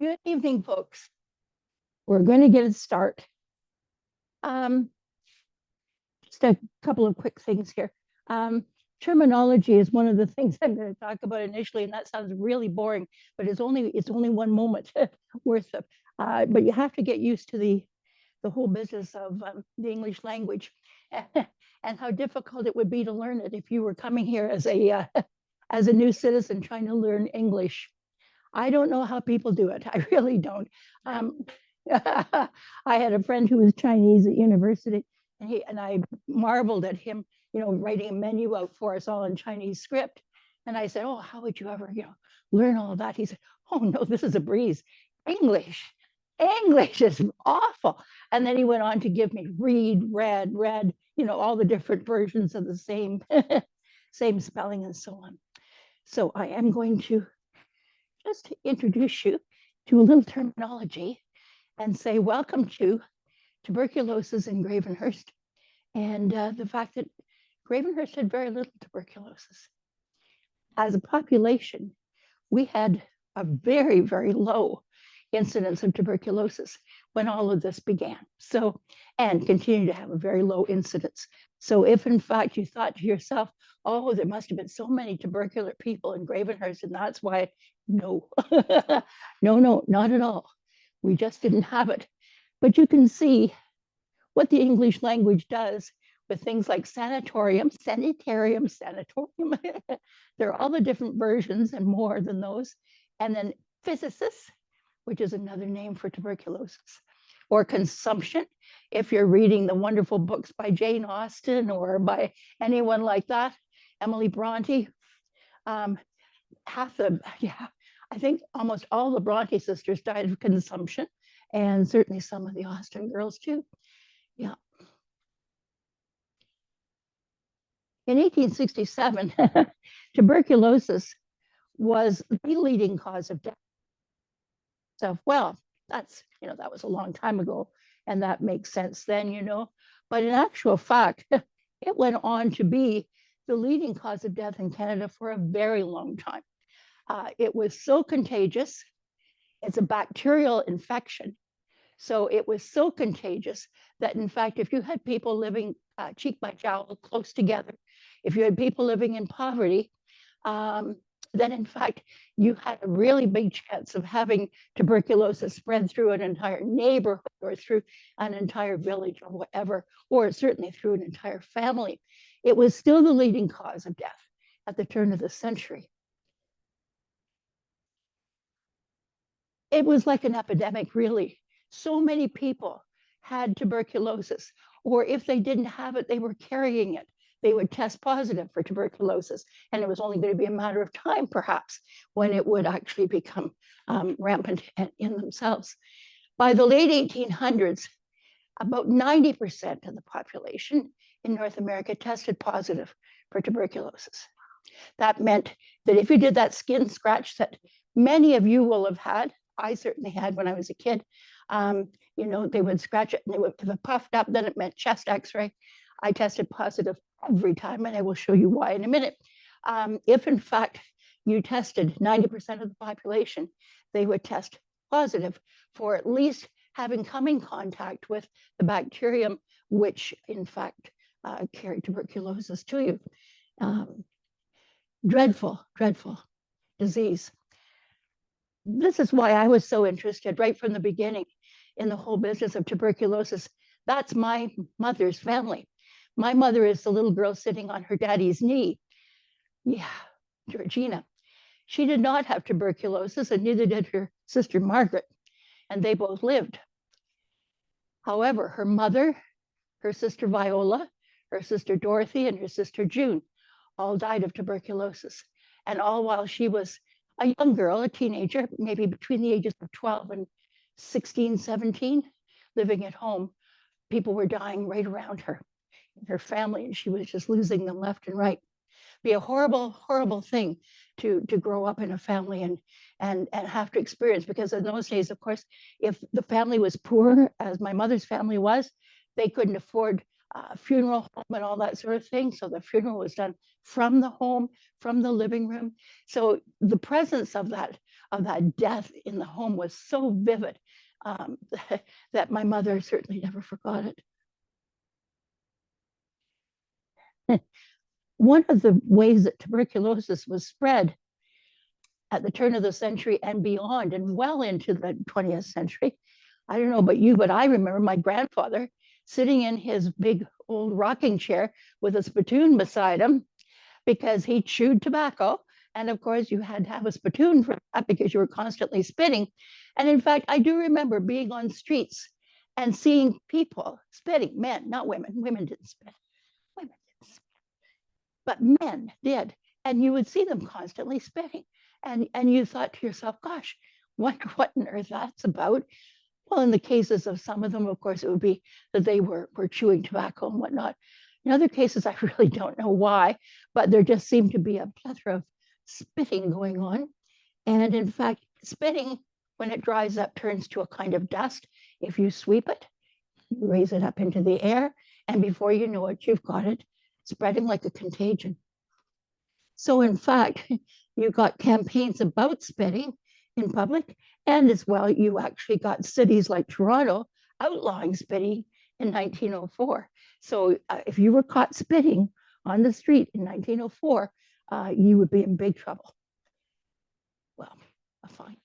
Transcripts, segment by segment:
Good evening, folks. We're going to get a start. Um, just a couple of quick things here. Terminology is one of the things I'm going to talk about initially, and that sounds really boring, but it's only one moment worth of. But you have to get used to the whole business of the English language, and how difficult it would be to learn it if you were coming here as a as a new citizen trying to learn English. I don't know how people do it. I really don't. Um, I had a friend who was Chinese at university, and I marveled at him, writing a menu out for us all in Chinese script. And I said, "Oh, how would you ever, learn all of that?" He said, "Oh no, this is a breeze. English, English is awful." And then he went on to give me read, read, all the different versions of the same same spelling and so on. So I am going to just introduce you to a little terminology and say welcome to tuberculosis in Gravenhurst, and the fact that Gravenhurst had very little tuberculosis. As a population, we had a very, very low incidence of tuberculosis when all of this began. So, and continue to have a very low incidence. So if in fact you thought to yourself, oh, there must have been so many tubercular people in Gravenhurst, and that's why, no, no, not at all. We just didn't have it. But you can see what the English language does with things like sanatorium, sanitarium, sanatorium. There are all the different versions and more than those. And then physicists, which is another name for tuberculosis, or consumption. If you're reading the wonderful books by Jane Austen or by anyone like that, Emily Bronte, I think almost all the Bronte sisters died of consumption, and certainly some of the Austen girls too. Yeah. In 1867, tuberculosis was the leading cause of death. So, well, that was a long time ago, and that makes sense then, But in actual fact, it went on to be the leading cause of death in Canada for a very long time. It was so contagious. It's a bacterial infection. So it was so contagious that, in fact, if you had people living cheek by jowl, close together, if you had people living in poverty, then in fact, you had a really big chance of having tuberculosis spread through an entire neighborhood or through an entire village or whatever, or certainly through an entire family. It was still the leading cause of death at the turn of the century. It was like an epidemic, really. So many people had tuberculosis, or if they didn't have it, they were carrying it. They would test positive for tuberculosis, and it was only going to be a matter of time, perhaps, when it would actually become rampant in themselves. By the late 1800s, about 90% of the population in North America tested positive for tuberculosis. That meant that if you did that skin scratch that many of you will have had, I certainly had when I was a kid, they would scratch it and they would, if it puffed up, then it meant chest x-ray. I tested positive every time, and I will show you why in a minute. If in fact you tested 90% of the population, they would test positive for at least having come in contact with the bacterium, which in fact carried tuberculosis to you. Dreadful, dreadful disease. This is why I was so interested right from the beginning in the whole business of tuberculosis. That's my mother's family. My mother is the little girl sitting on her daddy's knee. Yeah, Georgina. She did not have tuberculosis, and neither did her sister Margaret, and they both lived. However, her mother, her sister Viola, her sister Dorothy, and her sister June all died of tuberculosis, and all while she was a young girl, a teenager, maybe between the ages of 12 and 16, 17, living at home. People were dying right around her, her family, and she was just losing them left and right. Be a horrible, horrible thing to grow up in a family and have to experience, because in those days, of course, if the family was poor, as my mother's family was, they couldn't afford a funeral home and all that sort of thing. So the funeral was done from the home, from the living room. So the presence of that of that death in the home was so vivid that my mother certainly never forgot it. One of the ways that tuberculosis was spread at the turn of the century and beyond, and well into the 20th century, I don't know about you, but I remember my grandfather sitting in his big old rocking chair with a spittoon beside him because he chewed tobacco. And of course, you had to have a spittoon for that because you were constantly spitting. And in fact, I do remember being on streets and seeing people spitting, men, not women. Women didn't spit. Women didn't spit, but men did. And you would see them constantly spitting. And you thought to yourself, gosh, wonder what on earth that's about. Well, in the cases of some of them, of course, it would be that they were chewing tobacco and whatnot. In other cases, I really don't know why, but there just seemed to be a plethora of spitting going on. And in fact, spitting, when it dries up, turns to a kind of dust. If you sweep it, you raise it up into the air, and before you know it, you've got it spreading like a contagion. So in fact, you got campaigns about spitting in public, and as well, you actually got cities like Toronto outlawing spitting in 1904. So if you were caught spitting on the street in 1904, you would be in big trouble. Well, fine.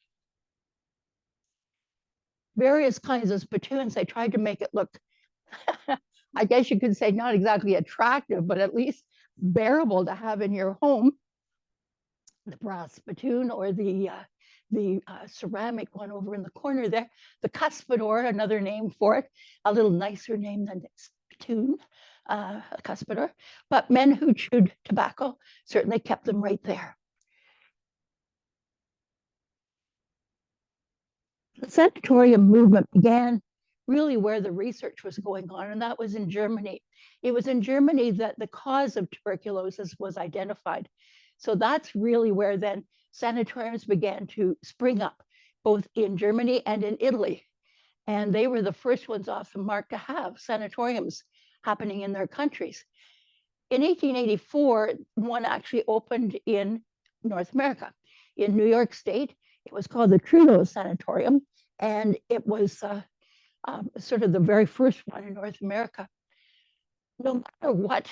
Various kinds of spittoons, they tried to make it look, I guess you could say not exactly attractive, but at least bearable to have in your home. The brass spittoon or the ceramic one over in the corner there, the cuspidor, another name for it, a little nicer name than spittoon, a cuspidor. But men who chewed tobacco certainly kept them right there. The sanatorium movement began really where the research was going on, and that was in Germany. It was in Germany that the cause of tuberculosis was identified. So that's really where then sanatoriums began to spring up, both in Germany and in Italy. And they were the first ones off the mark to have sanatoriums happening in their countries. In 1884, one actually opened in North America, in New York State. It was called the Trudeau Sanatorium, and it was sort of the very first one in North America. No matter what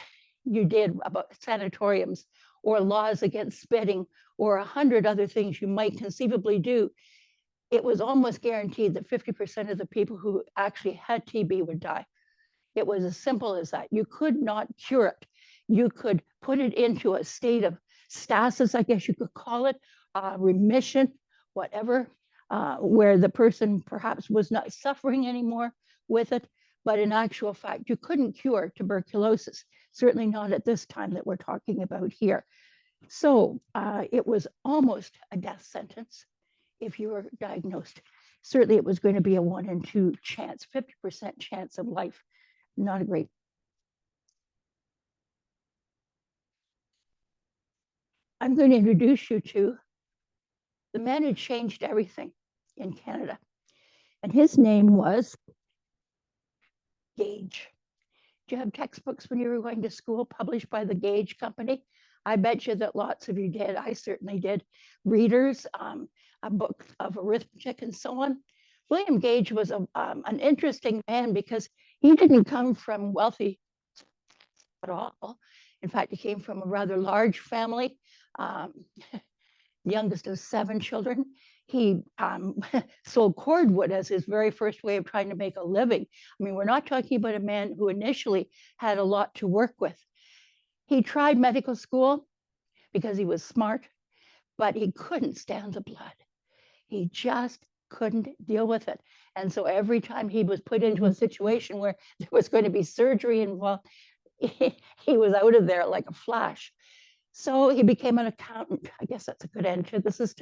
you did about sanatoriums or laws against spitting or 100 other things you might conceivably do, it was almost guaranteed that 50% of the people who actually had TB would die. It was as simple as that. You could not cure it. You could put it into a state of stasis, I guess you could call it, remission, whatever, where the person perhaps was not suffering anymore with it. But in actual fact, you couldn't cure tuberculosis, certainly not at this time that we're talking about here. So it was almost a death sentence if you were diagnosed. Certainly it was going to be a 1 in 2 chance, 50% chance of life. Not a great. I'm going to introduce you to the man who changed everything in Canada. And his name was Gage. Do you have textbooks when you were going to school published by the Gage Company? I bet you that lots of you did. I certainly did. Readers, a book of arithmetic and so on. William Gage was an interesting man because he didn't come from wealthy at all. In fact, he came from a rather large family, youngest of 7 children. He sold cordwood as his very first way of trying to make a living. I mean, we're not talking about a man who initially had a lot to work with. He tried medical school because he was smart, but he couldn't stand the blood. He just couldn't deal with it. And so every time he was put into a situation where there was going to be surgery involved, he was out of there like a flash. So he became an accountant. I guess that's a good antithesis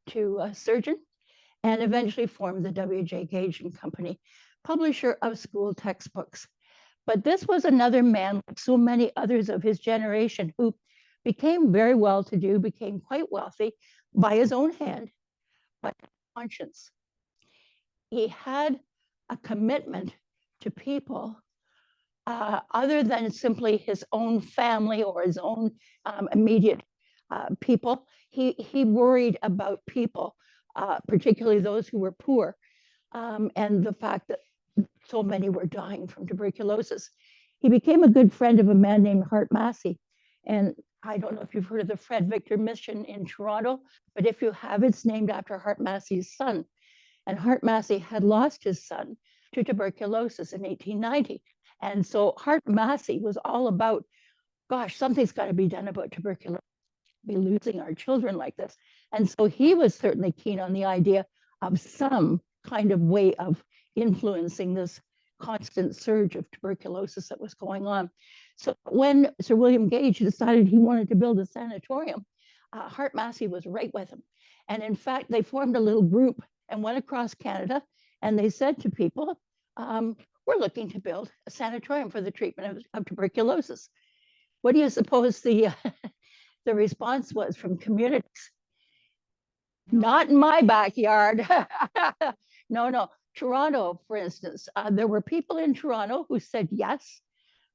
to a surgeon, and eventually formed the W.J. Gage and Company, publisher of school textbooks. But this was another man, like so many others of his generation, who became very well-to-do, became quite wealthy by his own hand, but conscience. He had a commitment to people other than simply his own family or his own immediate people. He worried about people particularly those who were poor, and the fact that so many were dying from tuberculosis. He became a good friend of a man named Hart Massey. And I don't know if you've heard of the Fred Victor Mission in Toronto, but if you have, it's named after Hart Massey's son. And Hart Massey had lost his son to tuberculosis in 1890. And so Hart Massey was all about, gosh, something's got to be done about tuberculosis. Be losing our children like this. And so he was certainly keen on the idea of some kind of way of influencing this constant surge of tuberculosis that was going on. So when Sir William Gage decided he wanted to build a sanatorium, Hart Massey was right with him. And in fact, they formed a little group and went across Canada, and they said to people, we're looking to build a sanatorium for the treatment of tuberculosis. What do you suppose the response was from communities? Not in my backyard. No. Toronto, for instance, there were people in Toronto who said yes,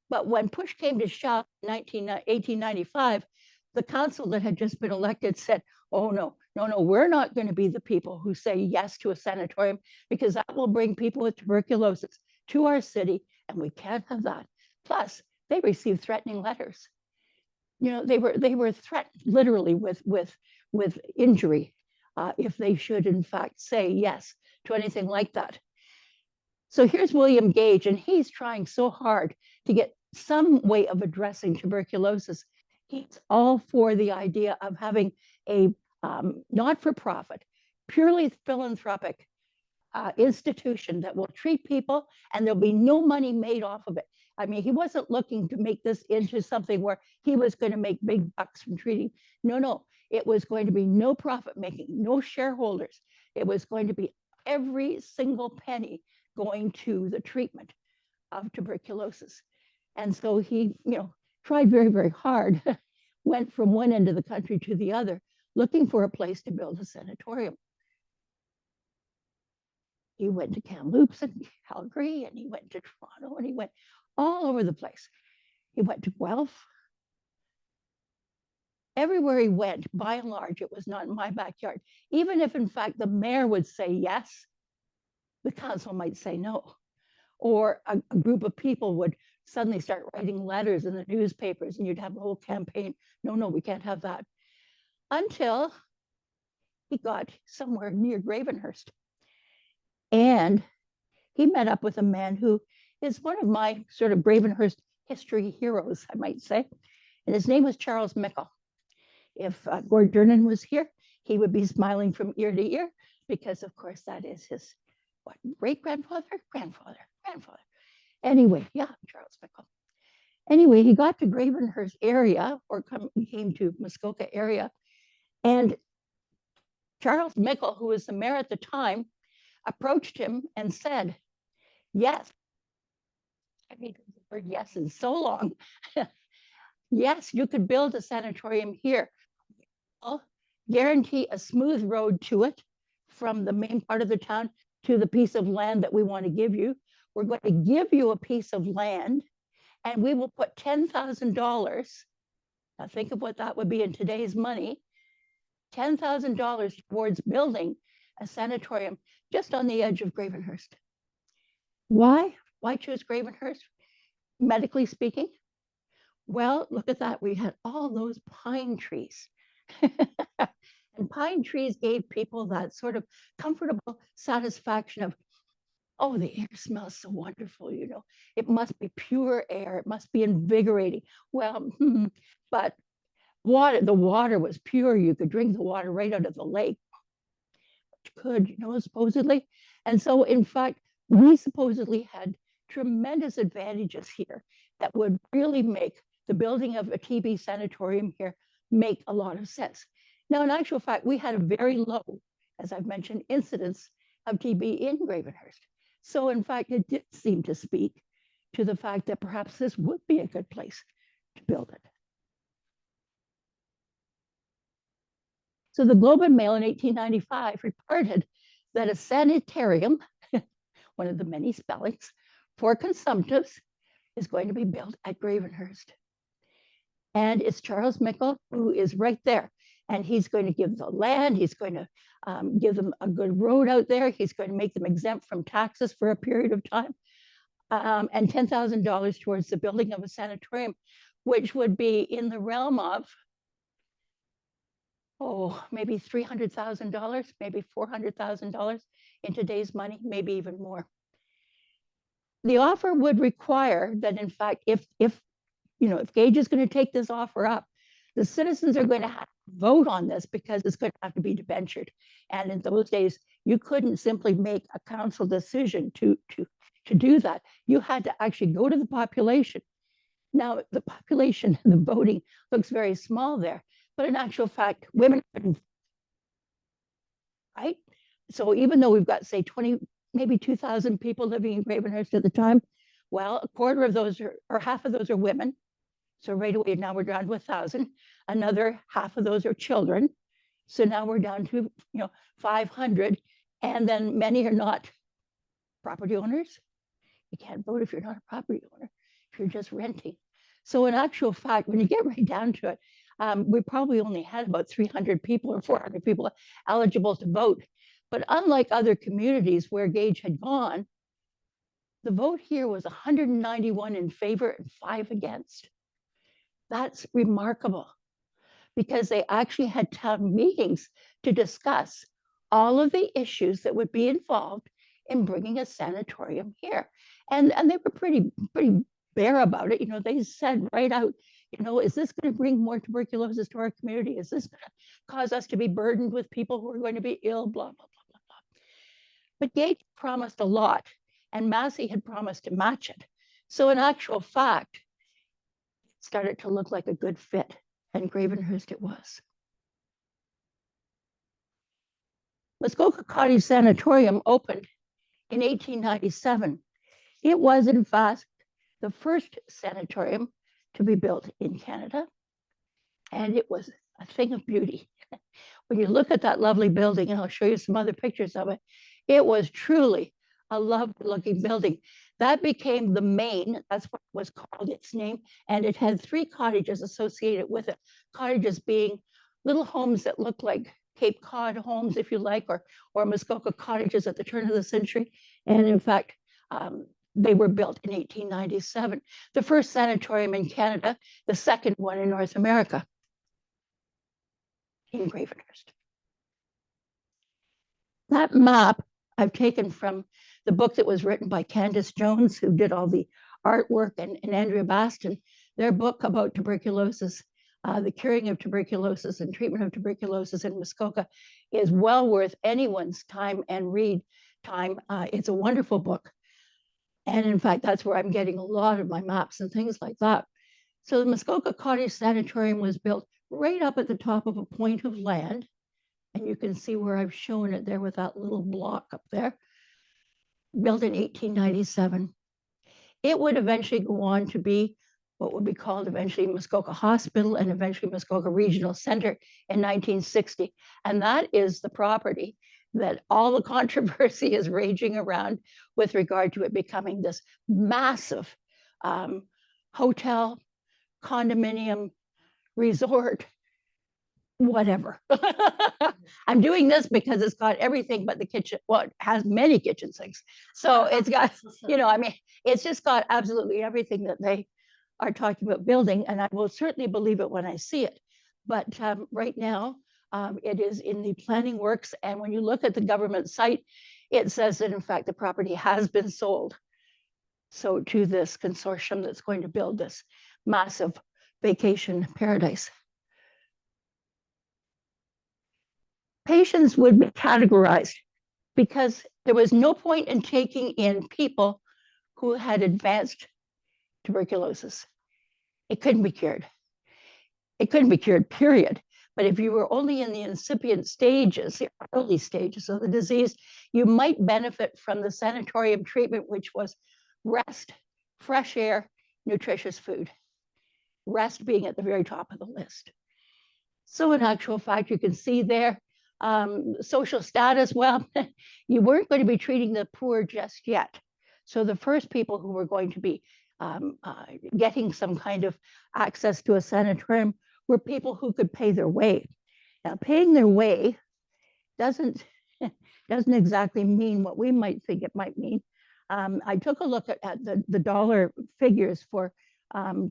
but when push came to shove in 1895, the council that had just been elected said, oh, no, we're not going to be the people who say yes to a sanatorium, because that will bring people with tuberculosis to our city, and we can't have that. Plus, they received threatening letters. They were threatened literally with injury if they should in fact say yes to anything like that. So here's William Gage, and he's trying so hard to get some way of addressing tuberculosis. He's all for the idea of having a not-for-profit, purely philanthropic institution that will treat people, and there'll be no money made off of it. I mean, he wasn't looking to make this into something where he was going to make big bucks from treating. No, it was going to be no profit making, no shareholders. It was going to be every single penny going to the treatment of tuberculosis. And so he, tried very, very hard, went from one end of the country to the other, looking for a place to build a sanatorium. He went to Kamloops and Calgary, and he went to Toronto, and he went all over the place. He went to Guelph. Everywhere he went, by and large, it was not in my backyard. Even if, in fact, the mayor would say yes, the council might say no. Or a group of people would suddenly start writing letters in the newspapers, and you'd have a whole campaign. No, we can't have that. Until he got somewhere near Gravenhurst. And he met up with a man who is one of my sort of Gravenhurst history heroes, I might say. And his name was Charles Mickle. If Gord Durnan was here, he would be smiling from ear to ear, because, of course, that is his great-grandfather, grandfather. Anyway, yeah, Charles Mickle. Anyway, he got to Gravenhurst area, or came to Muskoka area, and Charles Mickle, who was the mayor at the time, approached him and said, yes. I mean, the word yes is so long. Yes, you could build a sanatorium here. I'll guarantee a smooth road to it from the main part of the town to the piece of land that we want to give you. We're going to give you a piece of land, and we will put $10,000. Now think of what that would be in today's money. $10,000 towards building a sanatorium just on the edge of Gravenhurst. Why? Why choose Gravenhurst, medically speaking? Well, look at that. We had all those pine trees. And pine trees gave people that sort of comfortable satisfaction of, oh, the air smells so wonderful, It must be pure air. It must be invigorating. Well, but the water was pure. You could drink the water right out of the lake. Could, supposedly. And so, in fact, we supposedly had tremendous advantages here that would really make the building of a TB sanatorium here make a lot of sense. Now, in actual fact, we had a very low, as I've mentioned, incidence of TB in Gravenhurst. So, in fact, it did seem to speak to the fact that perhaps this would be a good place to build it. So the Globe and Mail in 1895 reported that a sanitarium, one of the many spellings, for consumptives is going to be built at Gravenhurst. And it's Charles Mickle who is right there. And he's going to give the land, he's going to give them a good road out there. He's going to make them exempt from taxes for a period of time, and $10,000 towards the building of a sanatorium, which would be in the realm of, maybe $300,000, maybe $400,000 in today's money, maybe even more. The offer would require that, in fact, if Gage is going to take this offer up, the citizens are going to have to vote on this because it's going to have to be debentured. And in those days, you couldn't simply make a council decision to do that. You had to actually go to the population. Now, the population and the voting looks very small there, but in actual fact, women couldn't, right? So even though we've got, say, 20, maybe 2,000 people living in Gravenhurst at the time, well, a quarter of those or half of those are women. So right away, now we're down to 1,000. Another half of those are children. So now we're down to 500. And then many are not property owners. You can't vote if you're not a property owner, if you're just renting. So in actual fact, when you get right down to it, we probably only had about 300 people or 400 people eligible to vote. But unlike other communities where Gage had gone, the vote here was 191 in favor and 5 against. That's remarkable because they actually had town meetings to discuss all of the issues that would be involved in bringing a sanatorium here. And they were pretty bare about it. They said right out, is this going to bring more tuberculosis to our community? Is this going to cause us to be burdened with people who are going to be ill, blah, blah, blah, blah, blah. But Gage promised a lot, and Massey had promised to match it. So in actual fact, it started to look like a good fit, and Gravenhurst it was. Muskoka Cottage Sanatorium opened in 1897. It was, in fact, the first sanatorium to be built in Canada, and it was a thing of beauty. When you look at that lovely building, and I'll show you some other pictures of it, it was truly a lovely-looking building. That became the main, that's what was called its name, and it had 3 cottages associated with it. Cottages being little homes that look like Cape Cod homes, if you like, or Muskoka cottages at the turn of the century. And in fact, they were built in 1897. The first sanatorium in Canada, the second one in North America, in Gravenhurst. That map I've taken from the book that was written by Candace Jones, who did all the artwork, and Andrea Baston. Their book about tuberculosis, the curing of tuberculosis and treatment of tuberculosis in Muskoka, is well worth anyone's time and read time. It's a wonderful book. And in fact, that's where I'm getting a lot of my maps and things like that. So the Muskoka Cottage Sanatorium was built right up at the top of a point of land. And you can see where I've shown it there with that little block up there. Built in 1897. It would eventually go on to be what would be called eventually Muskoka Hospital and eventually Muskoka Regional Center in 1960. And that is the property that all the controversy is raging around with regard to it becoming this massive hotel, condominium, resort, whatever. I'm doing this because it's got everything but the kitchen. Well, it has many kitchen sinks. So it's got, it's just got absolutely everything that they are talking about building. And I will certainly believe it when I see it. But right now, it is in the planning works. And when you look at the government site, it says that in fact, the property has been sold. So to this consortium that's going to build this massive vacation paradise. Patients would be categorized because there was no point in taking in people who had advanced tuberculosis. It couldn't be cured. It couldn't be cured, period. But if you were only in the incipient stages, the early stages of the disease, you might benefit from the sanatorium treatment, which was rest, fresh air, nutritious food. Rest being at the very top of the list. So in actual fact, you can see there, social status, well, you weren't going to be treating the poor just yet. So the first people who were going to be getting some kind of access to a sanatorium were people who could pay their way. Now, paying their way doesn't doesn't exactly mean what we might think it might mean. I took a look at the dollar figures for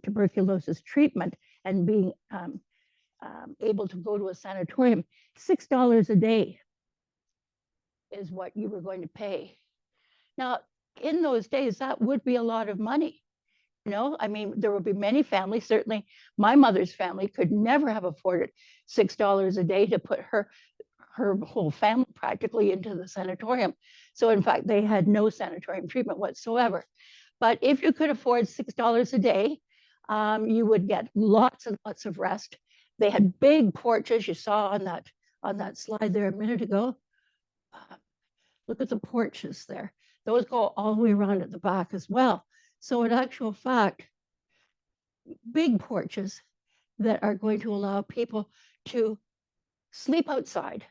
tuberculosis treatment and being able to go to a sanatorium. $6 a day is what you were going to pay. Now, in those days, that would be a lot of money. You know, I mean, there would be many families. Certainly, my mother's family could never have afforded $6 a day to put her whole family practically into the sanatorium. So, in fact, they had no sanatorium treatment whatsoever. But if you could afford $6 a day, you would get lots and lots of rest. They had big porches. You saw on that slide there a minute ago. Look at the porches there. Those go all the way around at the back as well. So in actual fact, big porches that are going to allow people to sleep outside,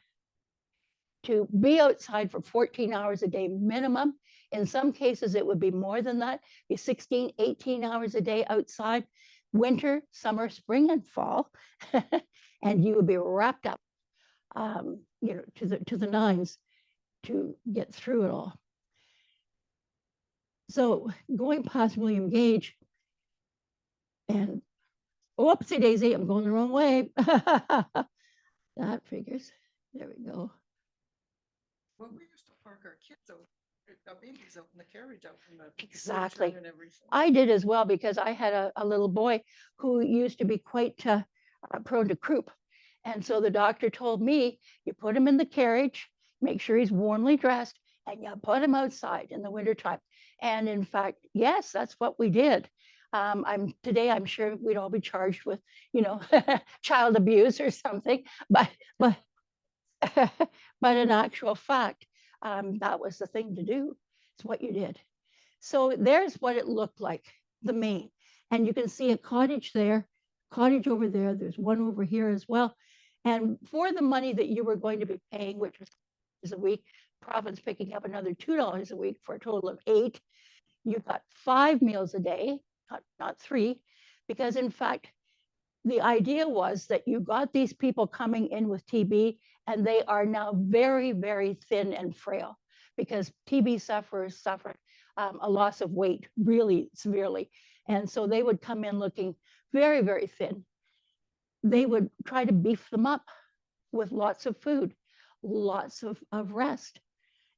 to be outside for 14 hours a day minimum. In some cases, it would be more than that, be 16, 18 hours a day outside, winter, summer, spring, and fall. And you would be wrapped up, you know, to the nines to get through it all. So going past William Gage, and whoopsie daisy, I'm going the wrong way. That figures. There we go. Well, we used to park our kids out, our babies out in the carriage out in the Exactly. and everything. I did as well because I had a little boy who used to be quite prone to croup. And so the doctor told me, you put him in the carriage, make sure he's warmly dressed, and you put him outside in the wintertime. And in fact, yes, that's what we did. I'm sure we'd all be charged with, you know, child abuse or something, but but in actual fact, that was the thing to do. It's what you did. So there's what it looked like, the main. And you can see a cottage there, cottage over there. There's one over here as well. And for the money that you were going to be paying, which was a week, province picking up another $2 a week for a total of 8, you got 5 meals a day, not 3, because in fact, the idea was that you got these people coming in with TB and they are now very, very thin and frail because TB sufferers suffer a loss of weight really severely. And so they would come in looking very, very thin. They would try to beef them up with lots of food, lots of rest,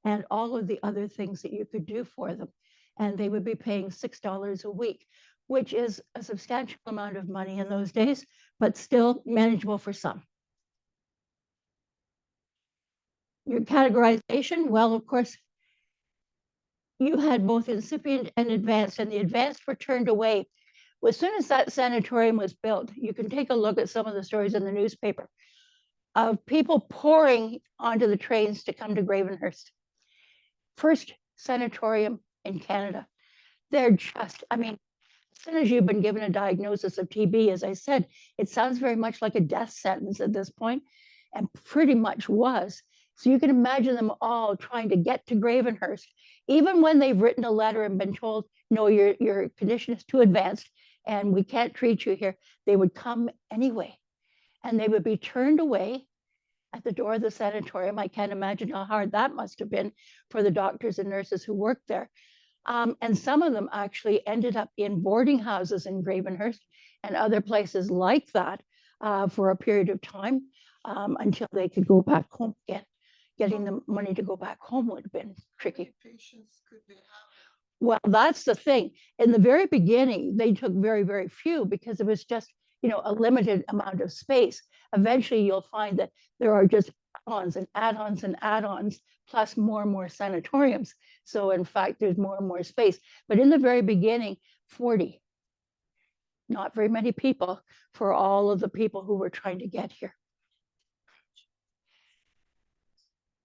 and all of the other things that you could do for them. And they would be paying $6 a week, which is a substantial amount of money in those days, but still manageable for some. Your categorization, well, of course, you had both incipient and advanced, and the advanced were turned away. As soon as that sanatorium was built, you can take a look at some of the stories in the newspaper of people pouring onto the trains to come to Gravenhurst. First sanatorium in Canada. They're just, I mean, as soon as you've been given a diagnosis of TB, as I said, it sounds very much like a death sentence at this point, and pretty much was. So you can imagine them all trying to get to Gravenhurst, even when they've written a letter and been told, no, your condition is too advanced and we can't treat you here. They would come anyway, and they would be turned away at the door of the sanatorium. I can't imagine how hard that must have been for the doctors and nurses who worked there. And some of them actually ended up in boarding houses in Gravenhurst and other places like that for a period of time until they could go back home again. Getting the money to go back home would have been tricky. Patients could they have? Well, that's the thing. In the very beginning, they took very, very few because it was just, you know, a limited amount of space. Eventually, you'll find that there are just add-ons and add-ons and add-ons, plus more and more sanatoriums. So in fact, there's more and more space. But in the very beginning, 40. Not very many people for all of the people who were trying to get here.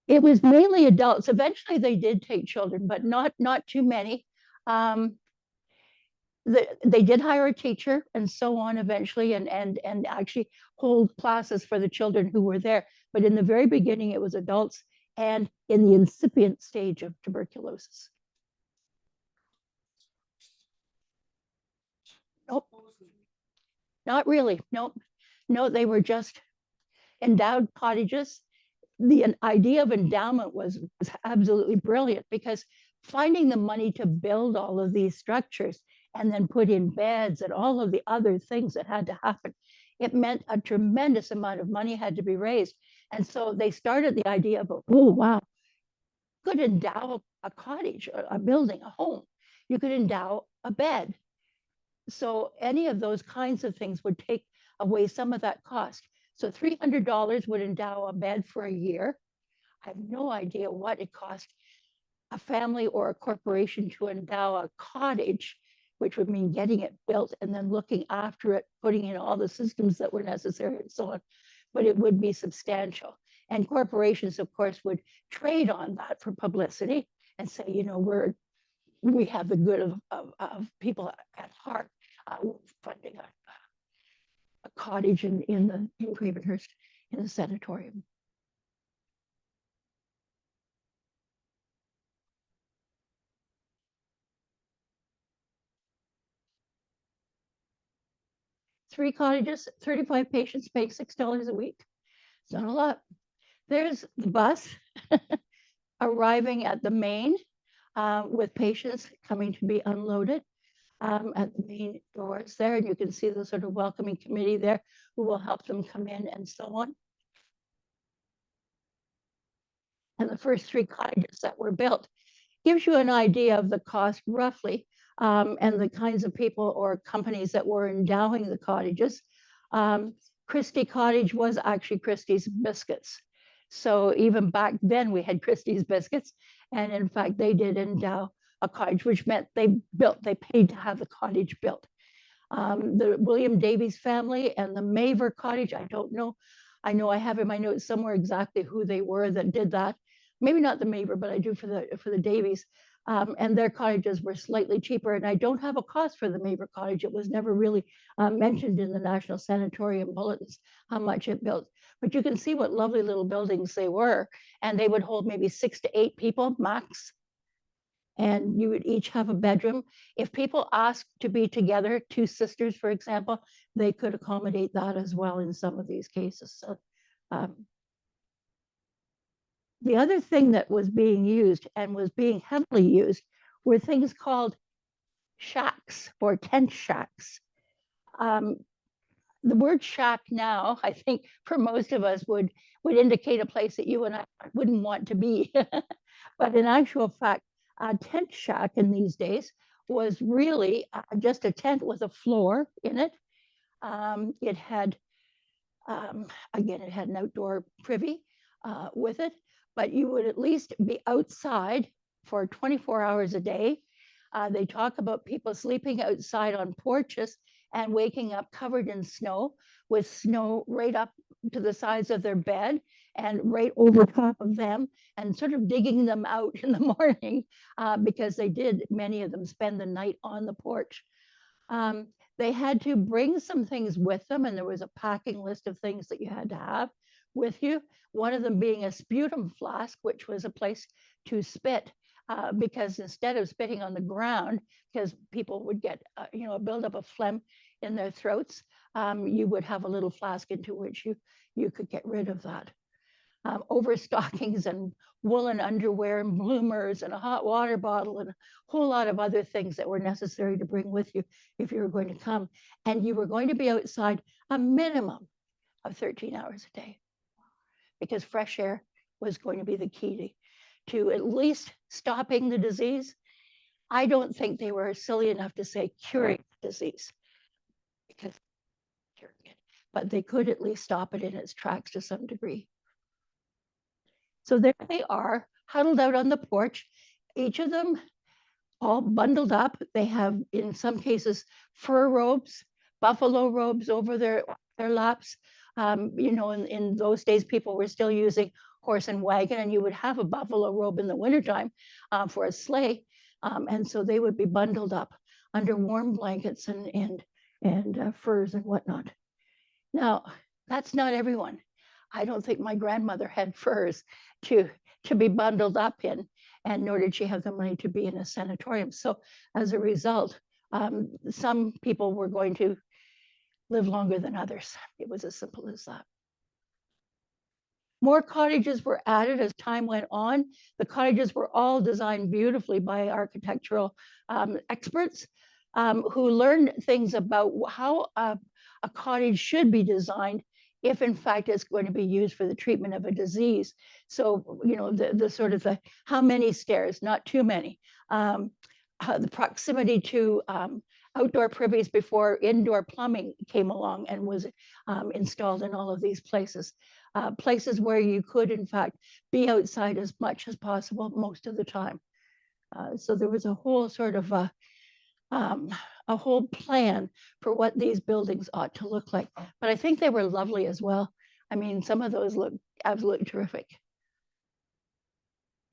It was mainly adults. Eventually, they did take children, but not too many. They did hire a teacher and so on eventually, and actually hold classes for the children who were there. But in the very beginning, it was adults and in the incipient stage of tuberculosis. Nope, not really. Nope, no, they were just endowed cottages. the idea of endowment was absolutely brilliant, because finding the money to build all of these structures and then put in beds and all of the other things that had to happen, it meant a tremendous amount of money had to be raised. And so they started the idea of, oh, wow, you could endow a cottage, a building, a home. You could endow a bed. So any of those kinds of things would take away some of that cost. So $300 would endow a bed for a year. I have no idea what it cost a family or a corporation to endow a cottage, which would mean getting it built and then looking after it, putting in all the systems that were necessary and so on. But it would be substantial. And corporations, of course, would trade on that for publicity and say, you know, we have the good of people at heart, funding a cottage in Gravenhurst in the sanatorium. Three cottages, 35 patients, paying $6 a week. It's not a lot. There's the bus arriving at the main with patients coming to be unloaded at the main doors there. And you can see the sort of welcoming committee there who will help them come in and so on. And the first three cottages that were built gives you an idea of the cost roughly, and the kinds of people or companies that were endowing the cottages. Christie Cottage was actually Christie's Biscuits. So even back then we had Christie's Biscuits. And in fact, they did endow a cottage, which meant they paid to have the cottage built. The William Davies family and the Maver Cottage, I don't know. I know I have in my notes somewhere exactly who they were that did that. Maybe not the Maver, but I do for the Davies. And their cottages were slightly cheaper. And I don't have a cost for the Maver Cottage. It was never really mentioned in the National Sanatorium bulletins how much it built. But you can see what lovely little buildings they were. And they would hold maybe 6 to 8 people max. And you would each have a bedroom. If people asked to be together, two sisters, for example, they could accommodate that as well in some of these cases. So the other thing that was being used and was being heavily used were things called shacks or tent shacks. The word shack now, I think for most of us would indicate a place that you and I wouldn't want to be. But in actual fact, a tent shack in these days was really just a tent with a floor in it. It had, again, it had an outdoor privy with it, but you would at least be outside for 24 hours a day. They talk about people sleeping outside on porches and waking up covered in snow, with snow right up to the sides of their bed and right over top of them, and sort of digging them out in the morning because they did, many of them, spend the night on the porch. They had to bring some things with them, and there was a packing list of things that you had to have with you. One of them being a sputum flask, which was a place to spit. Because instead of spitting on the ground, because people would get, a buildup of phlegm in their throats, you would have a little flask into which you could get rid of that. Overstockings and woolen underwear and bloomers and a hot water bottle and a whole lot of other things that were necessary to bring with you if you were going to come. And you were going to be outside a minimum of 13 hours a day, because fresh air was going to be the key to at least stopping the disease. I don't think they were silly enough to say curing the disease, because curing it, but they could at least stop it in its tracks to some degree. So there they are, huddled out on the porch, each of them all bundled up. They have, in some cases, fur robes, buffalo robes over their laps. In those days, people were still using horse and wagon, and you would have a buffalo robe in the wintertime for a sleigh. And so they would be bundled up under warm blankets and furs and whatnot. Now, that's not everyone. I don't think my grandmother had furs to be bundled up in, and nor did she have the money to be in a sanatorium. So as a result, some people were going to live longer than others. It was as simple as that. More cottages were added as time went on. The cottages were all designed beautifully by architectural experts who learned things about how a cottage should be designed if in fact it's going to be used for the treatment of a disease. So, you know, the sort of the how many stairs, not too many. The proximity to outdoor privies before indoor plumbing came along and was installed in all of these places. Places where you could, in fact, be outside as much as possible most of the time. So there was a whole sort of a whole plan for what these buildings ought to look like. But I think they were lovely as well. I mean, some of those look absolutely terrific.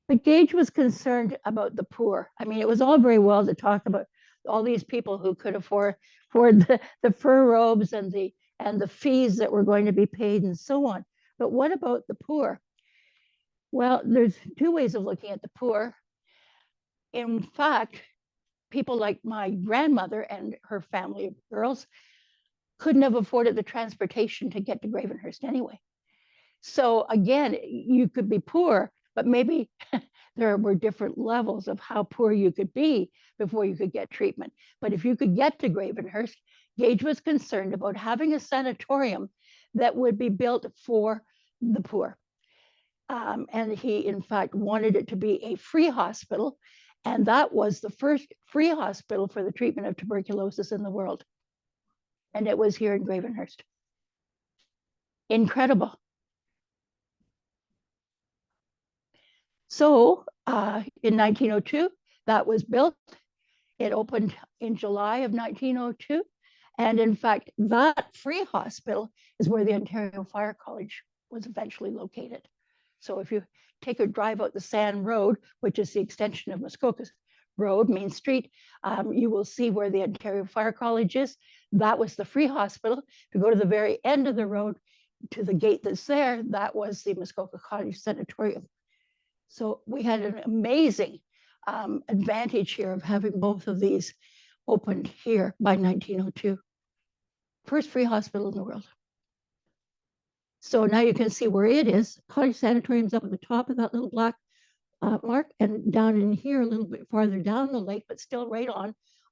But Gage was concerned about the poor. I mean, it was all very well to talk about all these people who could afford the fur robes and the fees that were going to be paid and so on. But what about the poor? Well, there's two ways of looking at the poor. In fact, people like my grandmother and her family of girls couldn't have afforded the transportation to get to Gravenhurst anyway. So again, you could be poor, but maybe there were different levels of how poor you could be before you could get treatment. But if you could get to Gravenhurst, Gage was concerned about having a sanatorium that would be built for the poor. And he, in fact, wanted it to be a free hospital. And that was the first free hospital for the treatment of tuberculosis in the world. And it was here in Gravenhurst. Incredible. So in 1902, that was built. It opened in July of 1902. And in fact, that free hospital is where the Ontario Fire College was eventually located. So if you take a drive out the Sand Road, which is the extension of Muskoka Road, Main Street, you will see where the Ontario Fire College is. That was the free hospital. If you go to the very end of the road to the gate that's there, that was the Muskoka Cottage Sanatorium. So we had an amazing advantage here of having both of these opened here by 1902. First free hospital in the world. So now you can see where it is. Cottage Sanatorium's up at the top of that little black mark, and down in here a little bit farther down the lake, but still right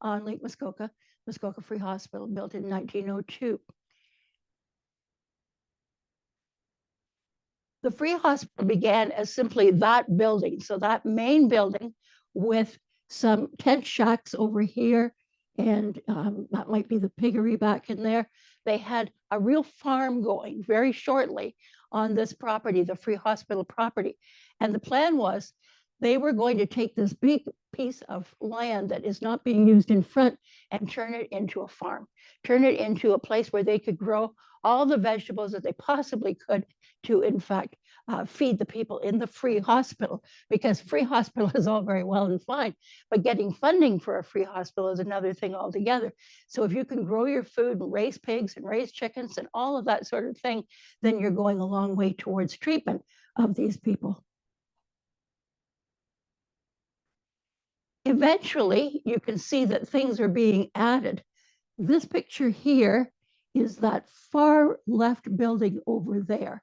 on Lake Muskoka, Muskoka Free Hospital, built in 1902. The free hospital began as simply that building. So that main building with some tent shacks over here, and that might be the piggery back in there. They had a real farm going very shortly on this property, the free hospital property. And the plan was they were going to take this big piece of land that is not being used in front and turn it into a farm, turn it into a place where they could grow all the vegetables that they possibly could to, in fact, feed the people in the free hospital, because free hospital is all very well and fine, but getting funding for a free hospital is another thing altogether. So if you can grow your food and raise pigs and raise chickens and all of that sort of thing, then you're going a long way towards treatment of these people. Eventually, you can see that things are being added. This picture here is that far left building over there.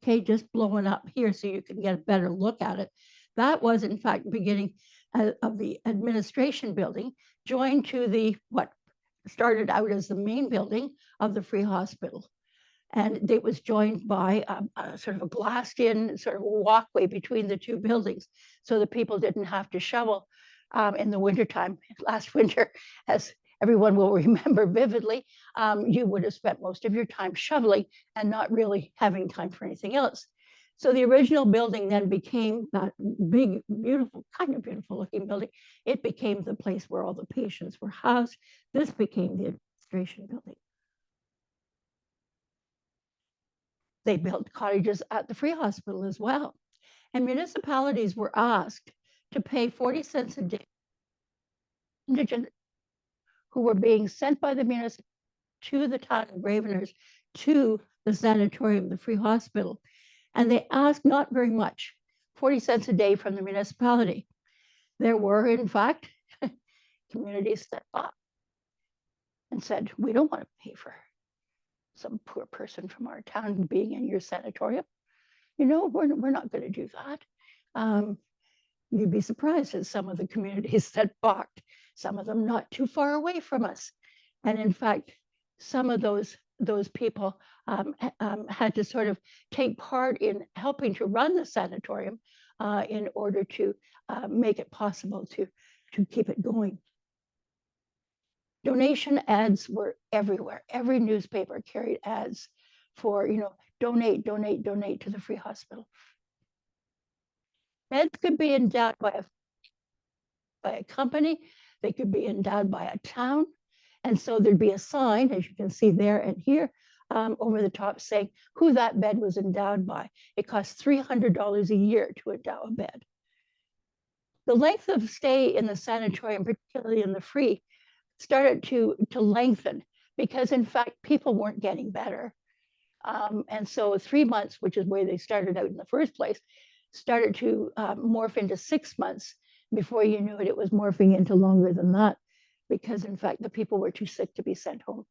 Okay, just blowing up here so you can get a better look at it. That was, in fact, the beginning of the administration building, joined to the what started out as the main building of the free hospital. And it was joined by a sort of a glassed-in sort of walkway between the two buildings, so the people didn't have to shovel in the wintertime. Last winter, as everyone will remember vividly, you would have spent most of your time shoveling and not really having time for anything else. So the original building then became that big, beautiful, kind of beautiful looking building. It became the place where all the patients were housed. This became the administration building. They built cottages at the free hospital as well. And municipalities were asked to pay 40 cents a day indigent who were being sent by the municipality to the town of Gravenhurst to the sanatorium, the free hospital. And they asked not very much, 40 cents a day from the municipality. There were, in fact, communities that fought and said, we don't want to pay for some poor person from our town being in your sanatorium. we're not going to do that. You'd be surprised at some of the communities that balked, some of them not too far away from us. And in fact, some of those people had to sort of take part in helping to run the sanatorium in order to make it possible to keep it going. Donation ads were everywhere. Every newspaper carried ads for, donate, donate, donate to the free hospital. Beds could be endowed by a company, they could be endowed by a town. And so there'd be a sign, as you can see there and here, over the top saying who that bed was endowed by. It costs $300 a year to endow a bed. The length of stay in the sanatorium, particularly in the free, started to lengthen because, in fact, people weren't getting better. And so 3 months, which is where they started out in the first place, started to morph into 6 months. Before you knew it, it was morphing into longer than that because, in fact, the people were too sick to be sent home.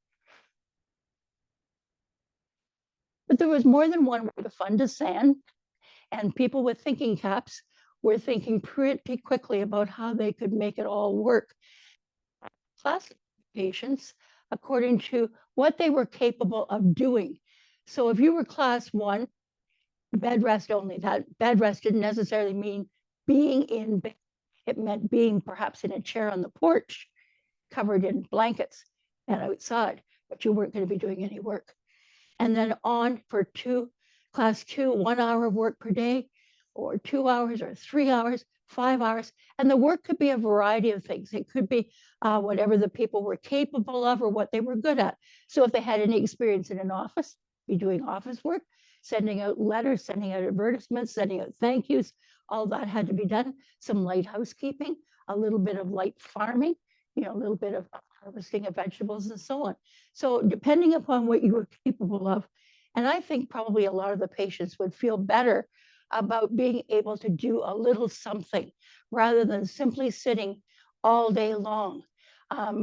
But there was more than one way to fund a SAN, and people with thinking caps were thinking pretty quickly about how they could make it all work. Classifications according to what they were capable of doing. So if you were class 1, bed rest only, that bed rest didn't necessarily mean being in bed. It meant being perhaps in a chair on the porch, covered in blankets and outside, but you weren't going to be doing any work. And then on for class 2, 1 hour of work per day, or 2 hours or 3 hours, 5 hours. And the work could be a variety of things. It could be whatever the people were capable of or what they were good at. So if they had any experience in an office, be doing office work, sending out letters, sending out advertisements, sending out thank yous, all that had to be done. Some light housekeeping, a little bit of light farming, a little bit of harvesting of vegetables and so on. So depending upon what you were capable of, and I think probably a lot of the patients would feel better about being able to do a little something rather than simply sitting all day long.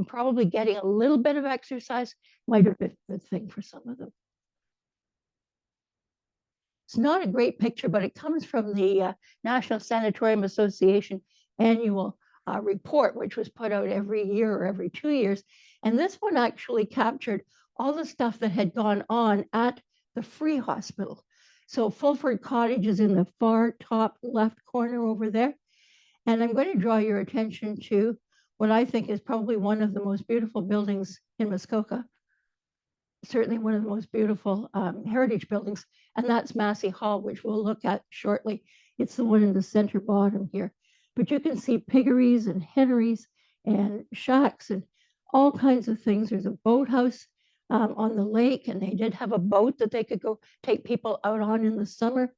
Probably getting a little bit of exercise might have been a good thing for some of them. It's not a great picture, but it comes from the National Sanatorium Association annual report, which was put out every year or every 2 years. And this one actually captured all the stuff that had gone on at the free hospital. So Fulford Cottage is in the far top left corner over there. And I'm going to draw your attention to what I think is probably one of the most beautiful buildings in Muskoka. Certainly one of the most beautiful heritage buildings, and that's Massey Hall, which we'll look at shortly. It's the one in the center bottom here. But you can see piggeries and henneries and shacks and all kinds of things. There's a boathouse on the lake, and they did have a boat that they could go take people out on in the summer.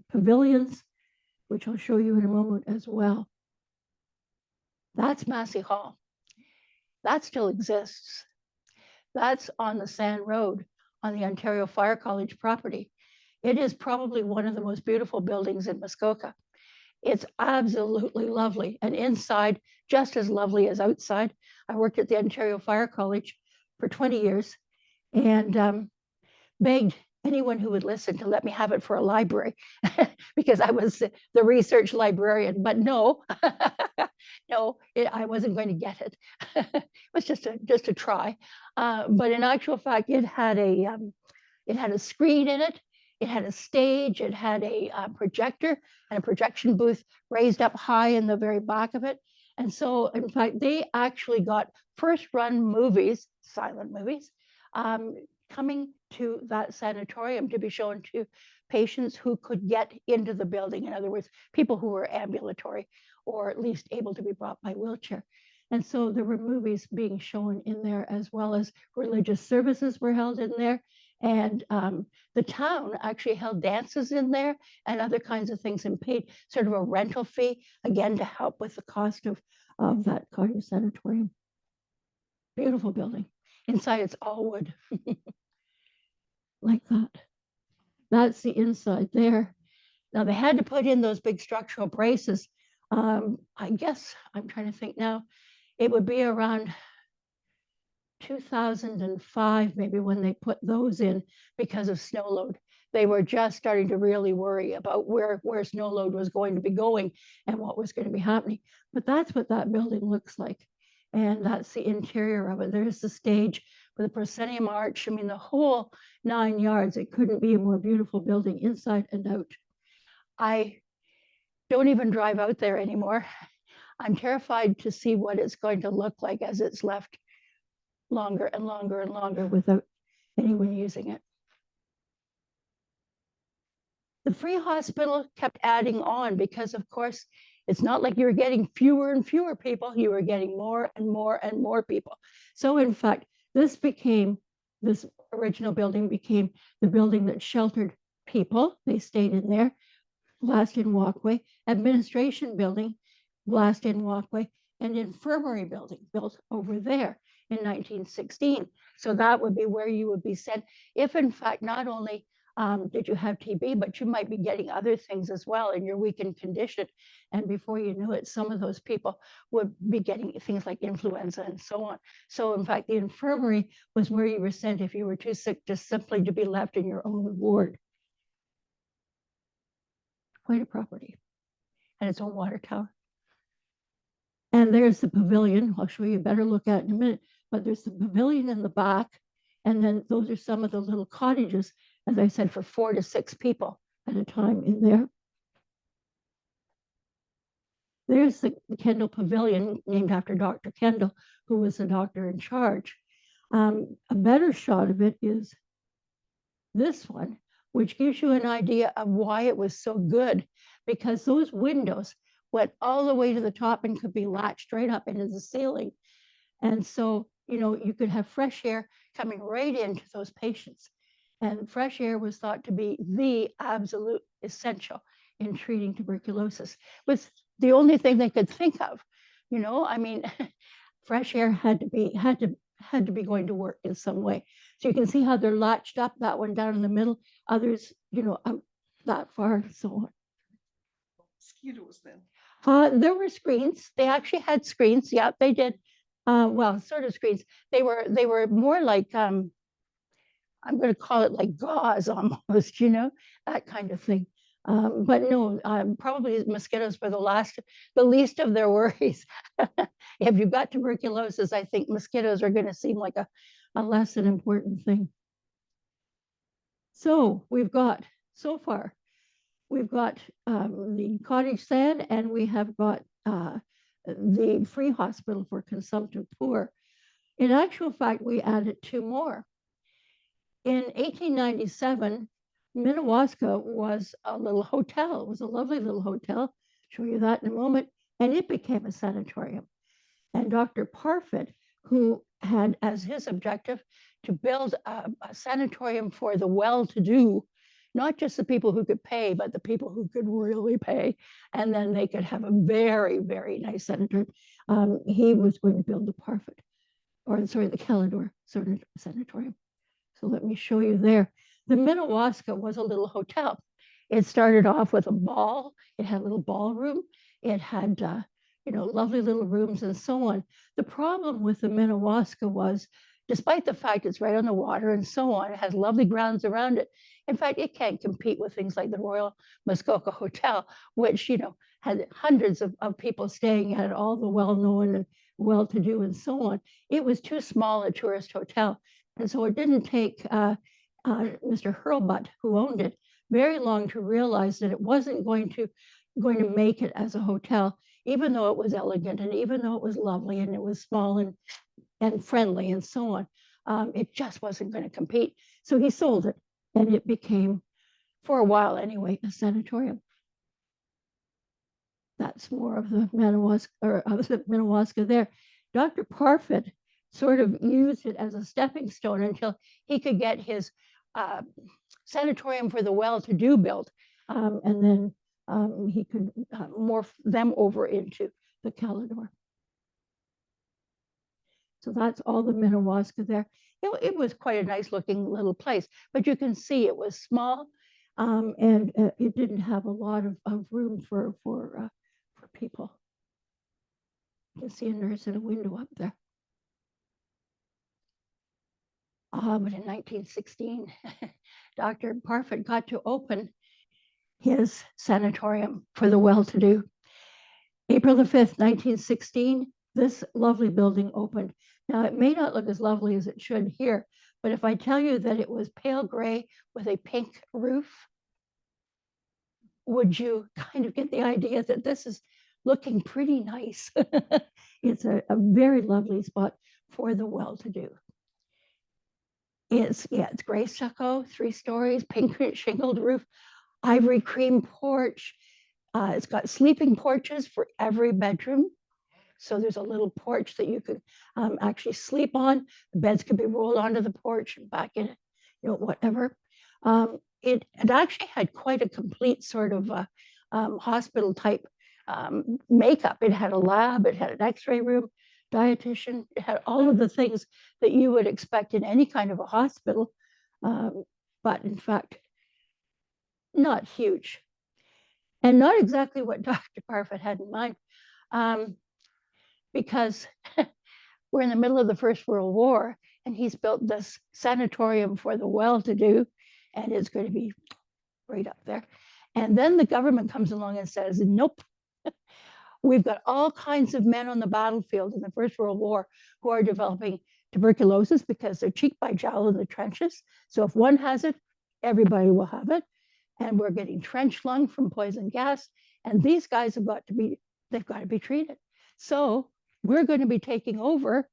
Pavilions, which I'll show you in a moment as well. That's Massey Hall. That still exists. That's on the Sand Road on the Ontario Fire College property. It is probably one of the most beautiful buildings in Muskoka. It's absolutely lovely, and inside just as lovely as outside. I worked at the Ontario Fire College for 20 years and begged anyone who would listen to let me have it for a library because I was the research librarian, but no, no, I wasn't going to get it. It was just a try. But in actual fact, it had a screen in it. It had a stage. It had a projector and a projection booth raised up high in the very back of it. And so, in fact, they actually got first-run movies, silent movies, coming to that sanatorium to be shown to patients who could get into the building. In other words, people who were ambulatory or at least able to be brought by wheelchair. And so there were movies being shown in there, as well as religious services were held in there. And the town actually held dances in there and other kinds of things and paid sort of a rental fee, again, to help with the cost of that cardio sanatorium. Beautiful building. Inside, it's all wood. Like that. That's the inside there. Now, they had to put in those big structural braces. I guess, I'm trying to think now, it would be around 2005, maybe, when they put those in because of snow load. They were just starting to really worry about where snow load was going to be going and what was going to be happening. But that's what that building looks like. And that's the interior of it. There's the stage with the proscenium arch. I mean, the whole 9 yards. It couldn't be a more beautiful building inside and out. I don't even drive out there anymore. I'm terrified to see what it's going to look like as it's left longer and longer and longer without anyone using it. The free hospital kept adding on because, of course, it's not like you were getting fewer and fewer people, you were getting more and more and more people. So in fact, this original building became the building that sheltered people. They stayed in there, glassed-in walkway, administration building, glassed-in walkway, and infirmary building built over there in 1916. So that would be where you would be sent if, in fact, not only did you have TB, but you might be getting other things as well in your weakened condition. And before you knew it, some of those people would be getting things like influenza and so on. So in fact, the infirmary was where you were sent if you were too sick just simply to be left in your own ward. Quite a property. And its own water tower. And there's the pavilion. I'll show you a better look at it in a minute. But there's the pavilion in the back. And then those are some of the little cottages, as I said, for 4 to 6 people at a time in there. There's the Kendall Pavilion, named after Dr. Kendall, who was the doctor in charge. A better shot of it is this one, which gives you an idea of why it was so good, because those windows went all the way to the top and could be latched right up into the ceiling. And so, you know, you could have fresh air coming right into those patients. And fresh air was thought to be the absolute essential in treating tuberculosis. It was the only thing they could think of, you know, I mean, fresh air had to be going to work in some way. So you can see how they're latched up, that one down in the middle, others, you know, out that far and so on. Mosquitoes then. There were screens. They actually had screens. Yeah, they did. Well, sort of screens. They were more like I'm going to call it like gauze almost, you know, that kind of thing. But no, probably mosquitoes were the least of their worries. If you've got tuberculosis, I think mosquitoes are going to seem like a less than important thing. So so far, we've got the cottage sand, and we have got the free hospital for consumptive poor. In actual fact, we added 2 more. In 1897, Minnewaska was a little hotel. It was a lovely little hotel. I'll show you that in a moment. And it became a sanatorium. And Dr. Parfit, who had as his objective to build a sanatorium for the well-to-do, not just the people who could pay, but the people who could really pay. And then they could have a very, very nice sanatorium. He was going to build the Parfit, the Calidor Sanatorium. So let me show you there. The Minnewaska was a little hotel. It started off with a ball. It had a little ballroom. It had, you know, lovely little rooms and so on. The problem with the Minnewaska was, despite the fact it's right on the water and so on, it has lovely grounds around it. In fact, it can't compete with things like the Royal Muskoka Hotel, which, you know, had hundreds of people staying at it, all the well-known and well-to-do and so on. It was too small a tourist hotel. And so it didn't take Mr. Hurlbut, who owned it, very long to realize that it wasn't going to make it as a hotel, even though it was elegant and even though it was lovely and it was small and friendly and so on. It just wasn't going to compete. So he sold it, and it became, for a while anyway, a sanatorium. That's more of the Minnewaska there. Dr. Parfit sort of used it as a stepping stone until he could get his sanatorium for the well-to-do built, and then he could morph them over into the Calidor. So that's all the Minnewaska there. It was quite a nice looking little place, but you can see it was small, and it didn't have a lot of room for people. You can see a nurse in a window up there. But in 1916, Dr. Parfit got to open his sanatorium for the well-to-do. April the 5th, 1916, this lovely building opened. Now, it may not look as lovely as it should here, but if I tell you that it was pale gray with a pink roof, would you kind of get the idea that this is looking pretty nice? It's a very lovely spot for the well-to-do. It's gray stucco, 3 stories, pink shingled roof, ivory cream porch. It's got sleeping porches for every bedroom. So there's a little porch that you could actually sleep on. The beds could be rolled onto the porch and back in, whatever. It actually had quite a complete sort of hospital type makeup. It had a lab, it had an x-ray room, dietitian, it had all of the things that you would expect in any kind of a hospital, but in fact, not huge. And not exactly what Dr. Parfit had in mind, because we're in the middle of the First World War, and he's built this sanatorium for the well-to-do, and it's going to be right up there. And then the government comes along and says, nope, we've got all kinds of men on the battlefield in the First World War who are developing tuberculosis because they're cheek by jowl in the trenches. So if one has it, everybody will have it. And we're getting trench lung from poison gas. And these guys they've got to be treated. So we're going to be taking over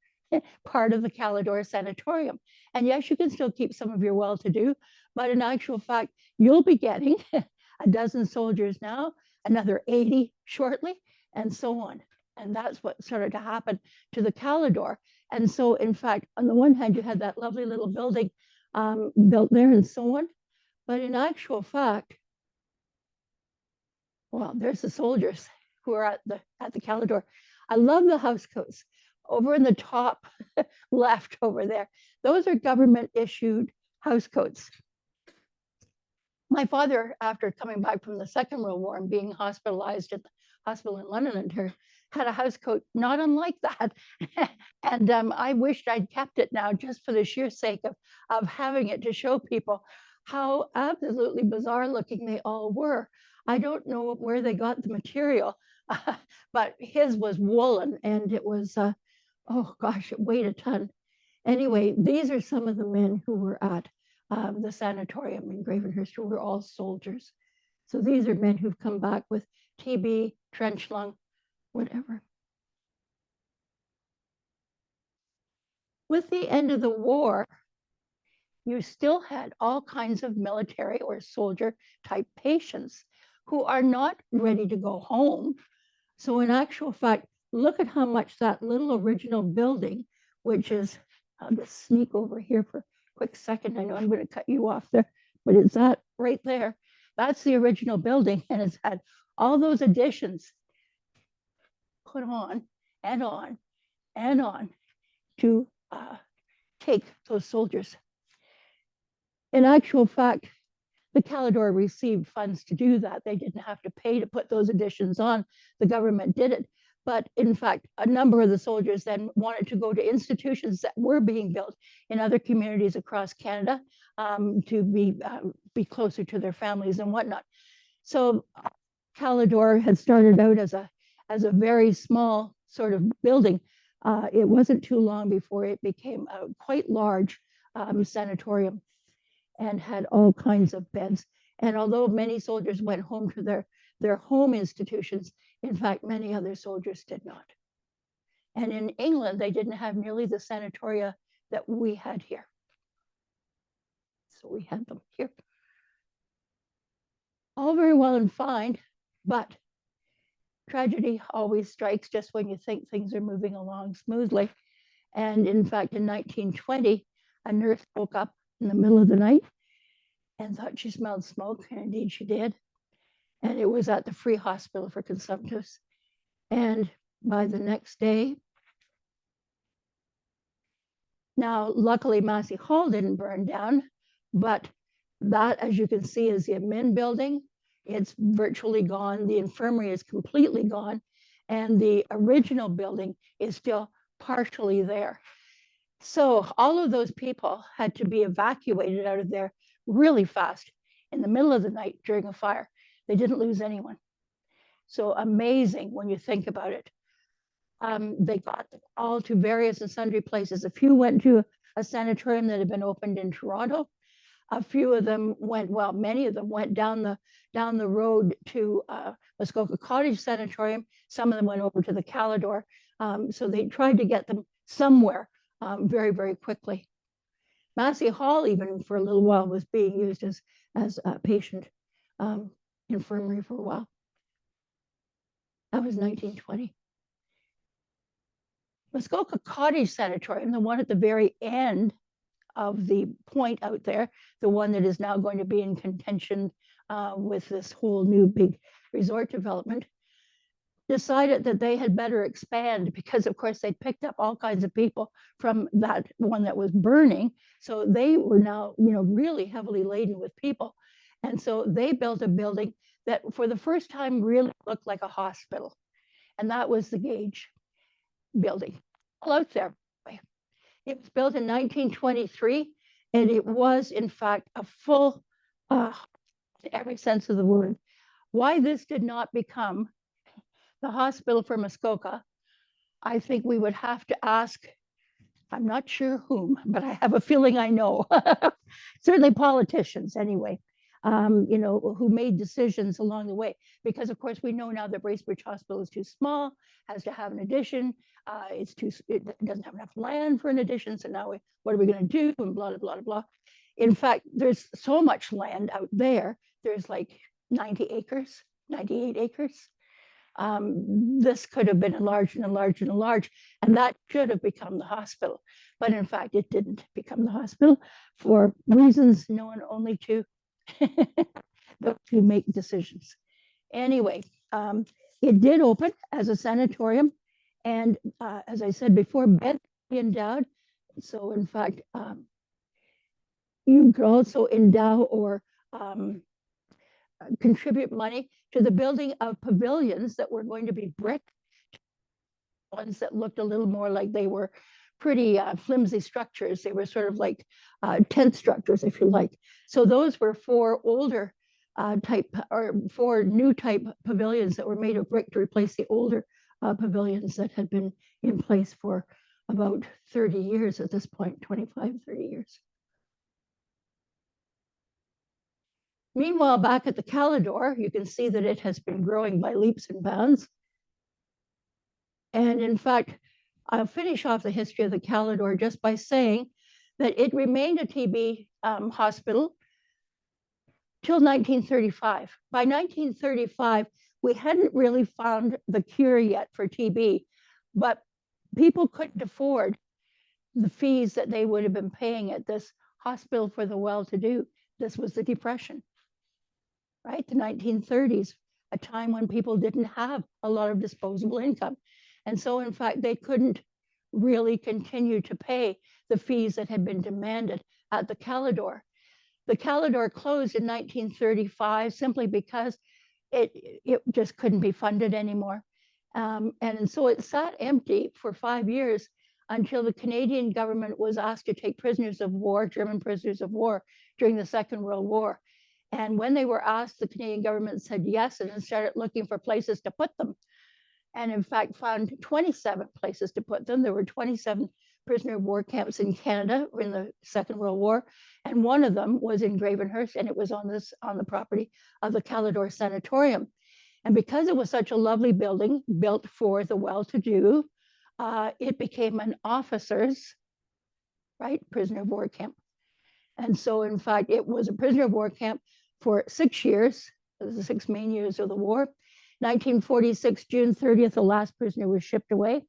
part of the Calidore Sanatorium. And yes, you can still keep some of your well-to-do, but in actual fact, you'll be getting a dozen soldiers now, another 80 shortly, and so on. And that's what started to happen to the Calidore. And so, in fact, on the one hand, you had that lovely little building built there and so on. But in actual fact, well, there's the soldiers who are at the Calidore. I love the housecoats. Over in the top left over there, those are government issued housecoats. My father, after coming back from the Second World War and being hospitalized at the hospital in London, Ontario, had a housecoat not unlike that. And I wished I'd kept it now just for the sheer sake of having it to show people how absolutely bizarre looking they all were. I don't know where they got the material, but his was woolen and it was, oh gosh, it weighed a ton. Anyway, these are some of the men who were at the sanatorium in Gravenhurst, who were all soldiers. So these are men who've come back with TB, trench lung, whatever. With the end of the war, you still had all kinds of military or soldier type patients who are not ready to go home. So in actual fact, look at how much that little original building, which is, I'll just sneak over here for a quick second. I know I'm going to cut you off there, but it's that right there. That's the original building, and it's had all those additions put on and on and on to take those soldiers. In actual fact, the Calidore received funds to do that. They didn't have to pay to put those additions on. The government did it. But in fact, a number of the soldiers then wanted to go to institutions that were being built in other communities across Canada to be closer to their families and whatnot. So Calidore had started out as a very small sort of building. It wasn't too long before it became a quite large sanatorium and had all kinds of beds. And although many soldiers went home to their home institutions, in fact, many other soldiers did not. And in England, they didn't have nearly the sanatoria that we had here. So we had them here. All very well and fine, but tragedy always strikes just when you think things are moving along smoothly. And in fact, in 1920, a nurse woke up in the middle of the night and thought she smelled smoke, and indeed she did. And it was at the Free Hospital for Consumptives. And by the next day, now luckily Massey Hall didn't burn down, but that, as you can see, is the admin building. It's virtually gone. The infirmary is completely gone. And the original building is still partially there. So all of those people had to be evacuated out of there really fast in the middle of the night during a fire. They didn't lose anyone. So amazing when you think about it. They got them all to various and sundry places. A few went to a sanatorium that had been opened in Toronto. A few of them went, well, many of them went down the road to Muskoka Cottage Sanatorium. Some of them went over to the Calidor. So they tried to get them somewhere very, very quickly. Massey Hall, even for a little while, was being used as a patient infirmary for a while. That was 1920. Muskoka Cottage Sanatorium, the one at the very end of the point out there, the one that is now going to be in contention with this whole new big resort development, decided that they had better expand because, of course, they'd picked up all kinds of people from that one that was burning. So they were now, really heavily laden with people. And so they built a building that for the first time really looked like a hospital. And that was the Gage building, all out there. It was built in 1923, and it was, in fact, a full, in every sense of the word. Why this did not become the hospital for Muskoka, I think we would have to ask, I'm not sure whom, but I have a feeling I know. Certainly politicians, anyway, who made decisions along the way. Because, of course, we know now that Bracebridge Hospital is too small, has to have an addition. It doesn't have enough land for an addition. So now what are we going to do? And blah, blah, blah, blah. In fact, there's so much land out there. There's like 90 acres, 98 acres. This could have been enlarged and enlarged and enlarged, and that should have become the hospital. But in fact, it didn't become the hospital for reasons known only to those who make decisions. Anyway, it did open as a sanatorium, and as I said before, beds endowed. So in fact, you could also endow or contribute money to the building of pavilions that were going to be brick, ones that looked a little more like they were pretty flimsy structures. They were sort of like tent structures, if you like. So those were for older type or for new type pavilions that were made of brick to replace the older pavilions that had been in place for about 30 years at this point, 25, 30 years. Meanwhile, back at the Calidor, you can see that it has been growing by leaps and bounds. And in fact, I'll finish off the history of the Calidor just by saying that it remained a TB hospital till 1935. By 1935, we hadn't really found the cure yet for TB, but people couldn't afford the fees that they would have been paying at this hospital for the well-to-do. This was the Depression, right? The 1930s, a time when people didn't have a lot of disposable income. And so, in fact, they couldn't really continue to pay the fees that had been demanded at the Calidor. The Calidor closed in 1935 simply because it just couldn't be funded anymore. And so it sat empty for 5 years until the Canadian government was asked to take prisoners of war, German prisoners of war, during the Second World War. And when they were asked, the Canadian government said yes and started looking for places to put them. And in fact, found 27 places to put them. There were 27 prisoner of war camps in Canada in the Second World War. And one of them was in Gravenhurst, and it was on the property of the Calidor Sanatorium. And because it was such a lovely building built for the well-to-do, it became an officers, prisoner of war camp. And so, in fact, it was a prisoner of war camp for 6 years, the 6 main years of the war. 1946, June 30th, the last prisoner was shipped away.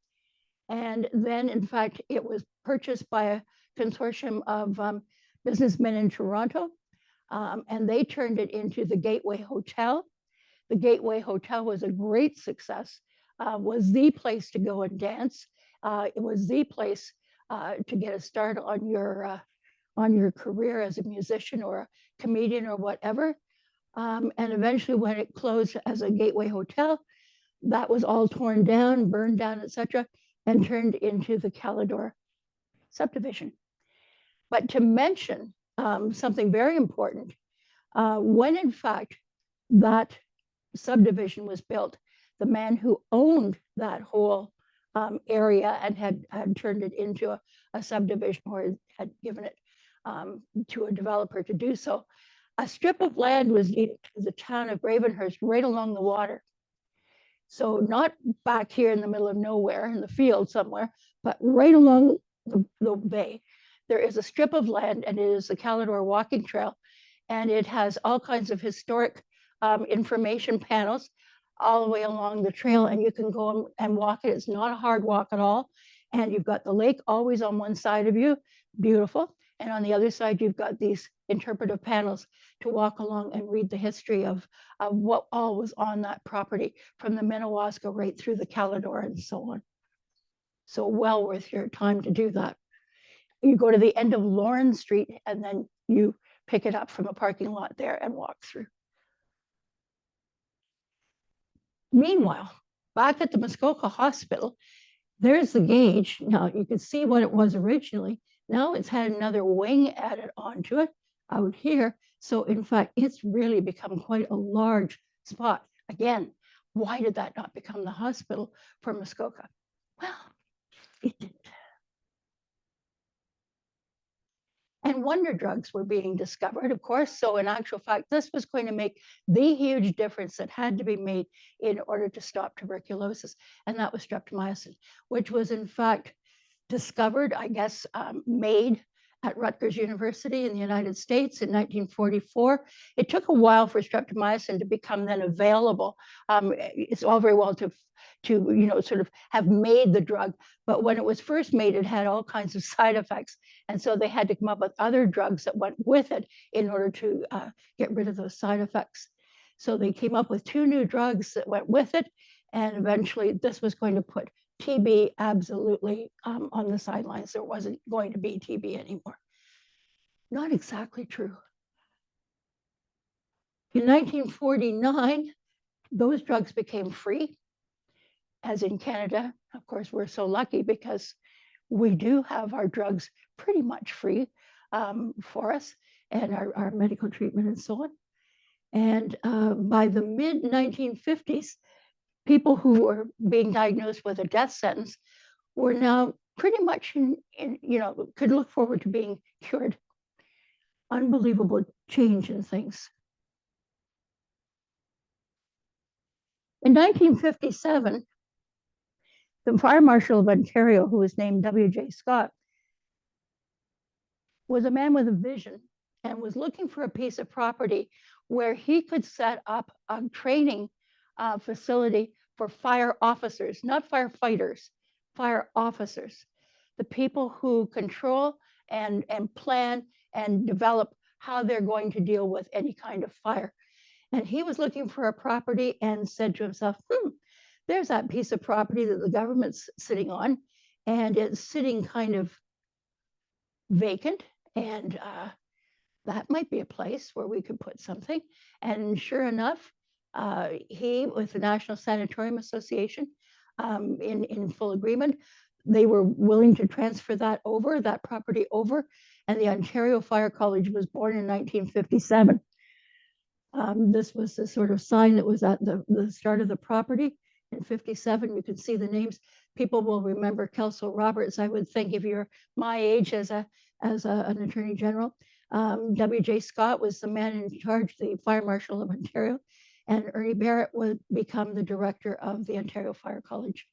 And then, in fact, it was purchased by a consortium of businessmen in Toronto, and they turned it into the Gateway Hotel. The Gateway Hotel was a great success, was the place to go and dance. It was the place to get a start on your career as a musician or a comedian or whatever. And eventually, when it closed as a Gateway Hotel, that was all torn down, burned down, etc., and turned into the Calidor subdivision. But to mention something very important, when in fact that subdivision was built, the man who owned that whole area and had turned it into a subdivision or had given it to a developer to do so, a strip of land was needed to the town of Gravenhurst right along the water. So not back here in the middle of nowhere in the field somewhere, but right along the bay. There is a strip of land, and it is the Calidore walking trail, and it has all kinds of historic information panels all the way along the trail, and you can go and walk it. It's not a hard walk at all, and you've got the lake always on one side of you, beautiful, and on the other side you've got these interpretive panels to walk along and read the history of what all was on that property, from the Minnewaska right through the Calidore and so on. So well worth your time to do that. You go to the end of Lawrence Street, and then you pick it up from a parking lot there and walk through. Meanwhile, back at the Muskoka Hospital, there's the gauge. Now you can see what it was originally. Now it's had another wing added onto it out here. So in fact, it's really become quite a large spot. Again, why did that not become the hospital for Muskoka? Well, it didn't. And wonder drugs were being discovered, of course. So in actual fact, this was going to make the huge difference that had to be made in order to stop tuberculosis. And that was streptomycin, which was in fact discovered, I guess, made at Rutgers University in the United States in 1944. It took a while for streptomycin to become then available. It's all very well to sort of have made the drug, but when it was first made, it had all kinds of side effects, and so they had to come up with other drugs that went with it in order to get rid of those side effects. So they came up with 2 new drugs that went with it, and eventually this was going to put TB absolutely on the sidelines. There wasn't going to be TB anymore. Not exactly true. In 1949, those drugs became free, as in Canada. Of course, we're so lucky because we do have our drugs pretty much free for us, and our medical treatment and so on. And by the mid 1950s, people who were being diagnosed with a death sentence were now pretty much could look forward to being cured. Unbelievable change in things. In 1957, the Fire Marshal of Ontario, who was named W.J. Scott, was a man with a vision and was looking for a piece of property where he could set up a training facility for fire officers, not firefighters, fire officers, the people who control and plan and develop how they're going to deal with any kind of fire. And he was looking for a property and said to himself, there's that piece of property that the government's sitting on, and it's sitting kind of vacant, and that might be a place where we could put something. And sure enough, he, with the National Sanatorium Association, in full agreement, they were willing to transfer that property over, and the Ontario Fire College was born in 1957. This was the sort of sign that was at the start of the property. In 57, you can see the names. People will remember Kelso Roberts, I would think, if you're my age as an Attorney General. W.J. Scott was the man in charge, the Fire Marshal of Ontario, and Ernie Barrett would become the director of the Ontario Fire College.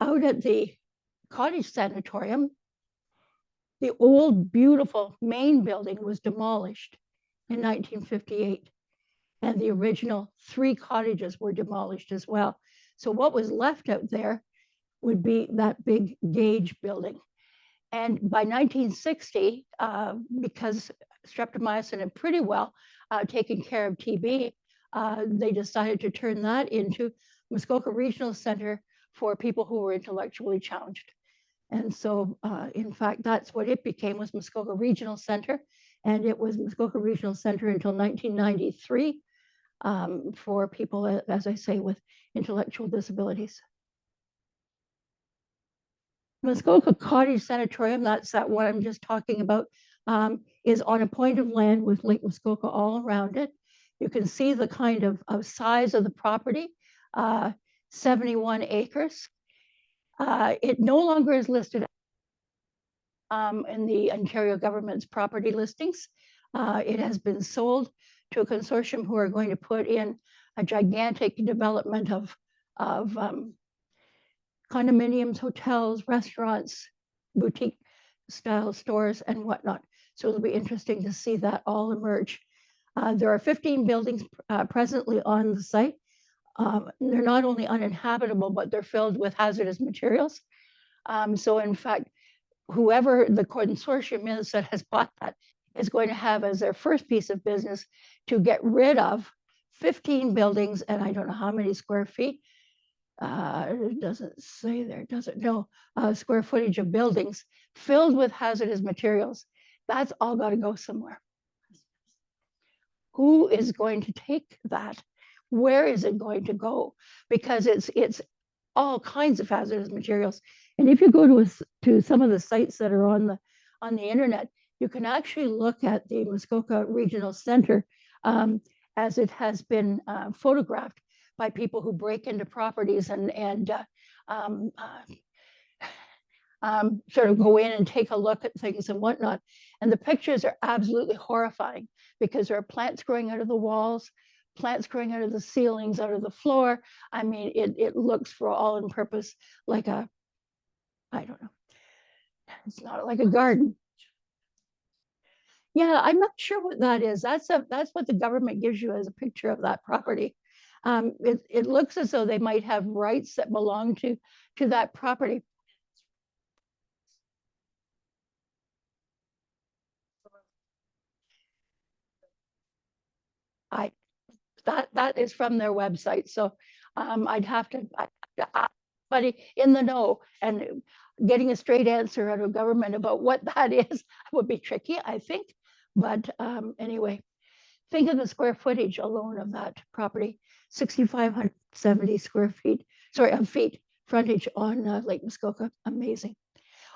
Out at the Cottage Sanatorium, the old, beautiful main building was demolished in 1958, and the original 3 cottages were demolished as well. So what was left out there would be that big gauge building. And by 1960, because streptomycin had pretty well taken care of TB, they decided to turn that into Muskoka Regional Center for people who were intellectually challenged. And so, in fact, that's what it became, was Muskoka Regional Center. And it was Muskoka Regional Center until 1993 for people, as I say, with intellectual disabilities. Muskoka Cottage Sanatorium, that's that one I'm just talking about, is on a point of land with Lake Muskoka all around it. You can see the kind of size of the property, 71 acres. It no longer is listed in the Ontario government's property listings. It has been sold to a consortium who are going to put in a gigantic development of condominiums, hotels, restaurants, boutique style stores, and whatnot. So it'll be interesting to see that all emerge. There are 15 buildings presently on the site. They're not only uninhabitable, but they're filled with hazardous materials. So in fact, whoever the consortium is that has bought that is going to have as their first piece of business to get rid of 15 buildings, and I don't know how many square feet. It doesn't say there, does it? No, square footage of buildings filled with hazardous materials. That's all got to go somewhere. Who is going to take that? Where is it going to go? Because it's all kinds of hazardous materials. And if you go to some of the sites that are on the internet, you can actually look at the Muskoka Regional Center as it has been photographed by people who break into properties and sort of go in and take a look at things and whatnot. And the pictures are absolutely horrifying because there are plants growing out of the walls, plants growing out of the ceilings, out of the floor. I mean, it looks for all in purpose like a, I don't know, it's not like a garden. Yeah, I'm not sure what that is. That's what the government gives you as a picture of that property. It looks as though they might have rights that belong to that property. I that is from their website. So I'd have to ask somebody in the know, and getting a straight answer out of government about what that is would be tricky, I think. But anyway, think of the square footage alone of that property, 6,570 square feet, sorry, of feet frontage on Lake Muskoka. Amazing.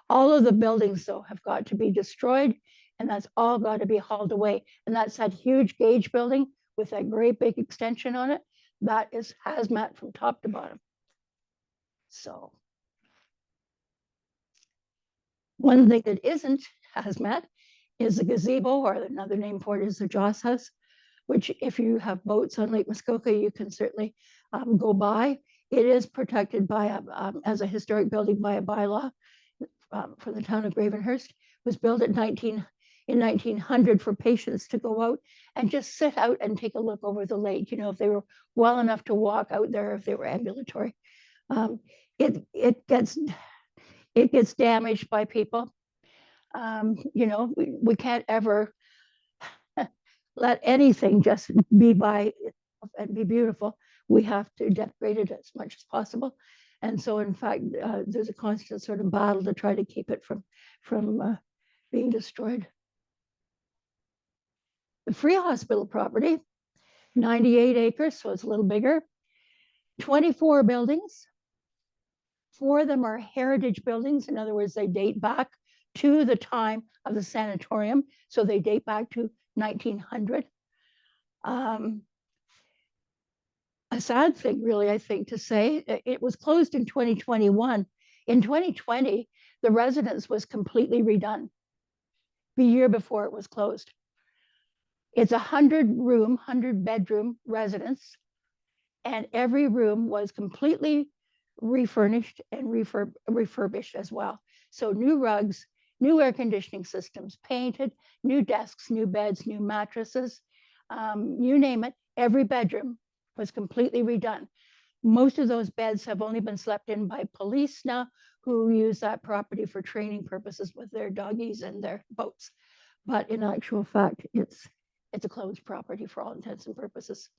All of the buildings, though, have got to be destroyed, and that's all got to be hauled away. And that's that huge gauge building with that great big extension on it. That is hazmat from top to bottom. So one thing that isn't hazmat is the gazebo, or another name for it is the Joss House, which if you have boats on Lake Muskoka, you can certainly go by. It is protected by as a historic building by a bylaw for the town of Gravenhurst. It was built in 1900 for patients to go out and just sit out and take a look over the lake, you know, if they were well enough to walk out there, if they were ambulatory. It gets damaged by people. You know, we can't ever let anything just be by and be beautiful. We have to decorate it as much as possible. And so, in fact, there's a constant sort of battle to try to keep it from being destroyed. The Free Hospital property, 98 acres, so it's a little bigger, 24 buildings. 4 of them are heritage buildings. In other words, they date back to the time of the sanatorium. So they date back to 1900. A sad thing, really, I think, to say. It was closed in 2021. In 2020, the residence was completely redone the year before it was closed. It's a 100-room, 100-bedroom residence, and every room was completely refurnished and refurbished as well. So new rugs, new air conditioning systems, painted, new desks, new beds, new mattresses, you name it, every bedroom was completely redone. Most of those beds have only been slept in by police now, who use that property for training purposes with their doggies and their boats. But in actual fact, it's a closed property for all intents and purposes,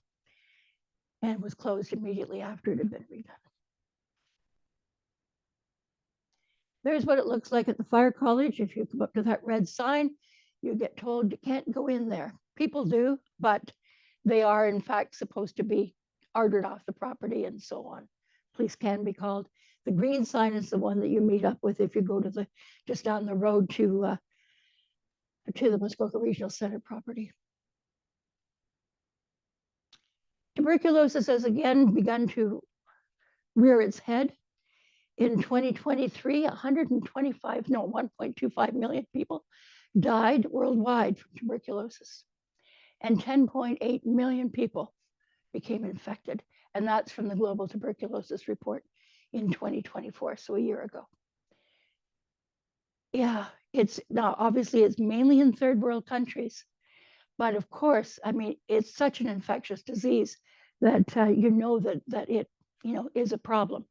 and was closed immediately after it had been redone. There's what it looks like at the fire college. If you come up to that red sign, you get told you can't go in there. People do, but they are in fact supposed to be ordered off the property and so on. police can be called. The green sign is the one that you meet up with if you go to the just down the road to the Muskoka Regional Center property. Tuberculosis has again begun to rear its head. In 2023, 1.25 million people died worldwide from tuberculosis, and 10.8 million people became infected. And that's from the Global Tuberculosis Report in 2024, so a year ago. Yeah, it's now obviously it's mainly in third world countries, but of course, I mean, it's such an infectious disease that you know that it is a problem.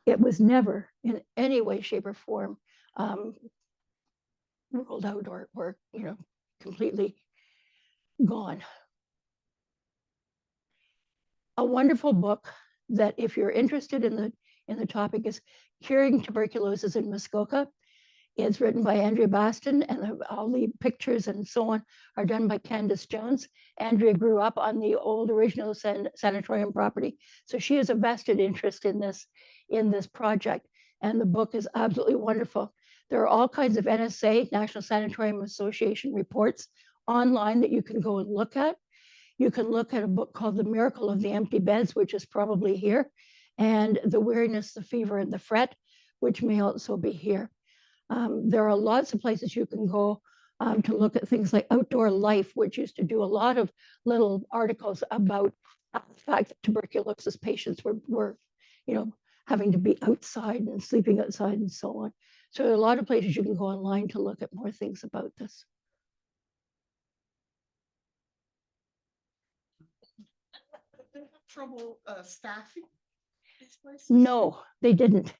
It was never in any way, shape, or form ruled out or completely gone. A wonderful book that, if you're interested in the topic, is Curing Tuberculosis in Muskoka. It's written by Andrea Baston, and all the pictures and so on are done by Candace Jones. Andrea grew up on the old original sanatorium property, so she has a vested interest in this project, and the book is absolutely wonderful. There are all kinds of NSA, National Sanatorium Association reports online that you can go and look at. You can look at a book called The Miracle of the Empty Beds, which is probably here, and The Weariness, the Fever, and the Fret, which may also be here. There are lots of places you can go to look at things like Outdoor Life, which used to do a lot of little articles about the fact that tuberculosis patients were having to be outside and sleeping outside and so on. So there are a lot of places you can go online to look at more things about this. They have trouble staffing these places? No, they didn't.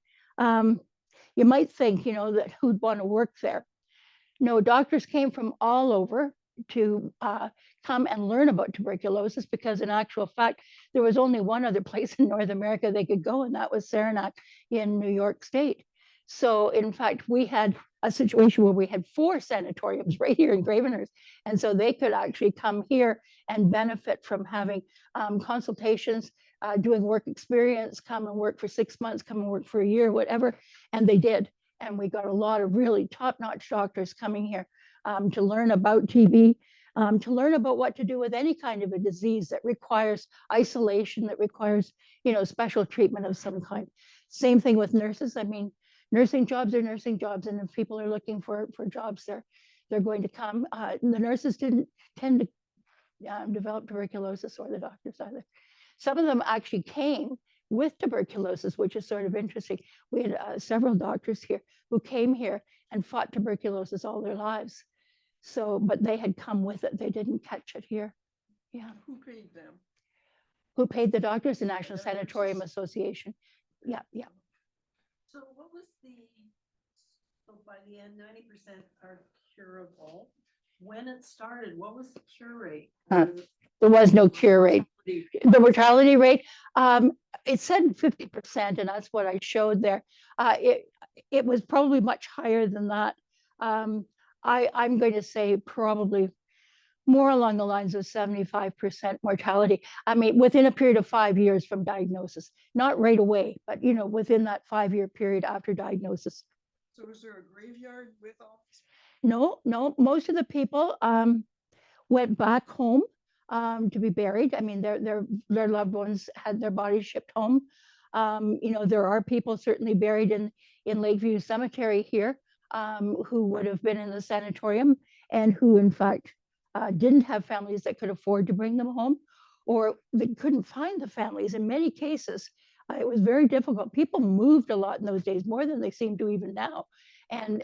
You might think, that who'd want to work there. No, doctors came from all over to come and learn about tuberculosis, because in actual fact, there was only one other place in North America they could go, and that was Saranac in New York State. So in fact, we had a situation where we had 4 sanatoriums right here in Gravenhurst, and so they could actually come here and benefit from having consultations, doing work experience, come and work for 6 months, come and work for a year, whatever, and they did. And we got a lot of really top-notch doctors coming here to learn about TB, to learn about what to do with any kind of a disease that requires isolation, that requires, special treatment of some kind. Same thing with nurses. I mean, nursing jobs are nursing jobs, and if people are looking for jobs, they're going to come. The nurses didn't tend to develop tuberculosis, or the doctors either. Some of them actually came with tuberculosis, which is sort of interesting. We had several doctors here who came here and fought tuberculosis all their lives. So, but they had come with it. They didn't catch it here. Yeah. Who paid them? Who paid the doctors? The National Sanatorium Association. Yeah, yeah. So what was so by the end, 90% are curable. When it started, what was the cure rate? There was no cure rate. The mortality rate, it said 50%, and that's what I showed there. It was probably much higher than that. I'm going to say probably more along the lines of 75% mortality. I mean, within a period of 5 years from diagnosis, not right away, but within that 5-year period after diagnosis. So is there a graveyard with all these? No. Most of the people went back home to be buried. I mean, their loved ones had their bodies shipped home. There are people certainly buried in Lakeview Cemetery here who would have been in the sanatorium, and who in fact didn't have families that could afford to bring them home, or they couldn't find the families. In many cases, it was very difficult. People moved a lot in those days, more than they seem to even now. And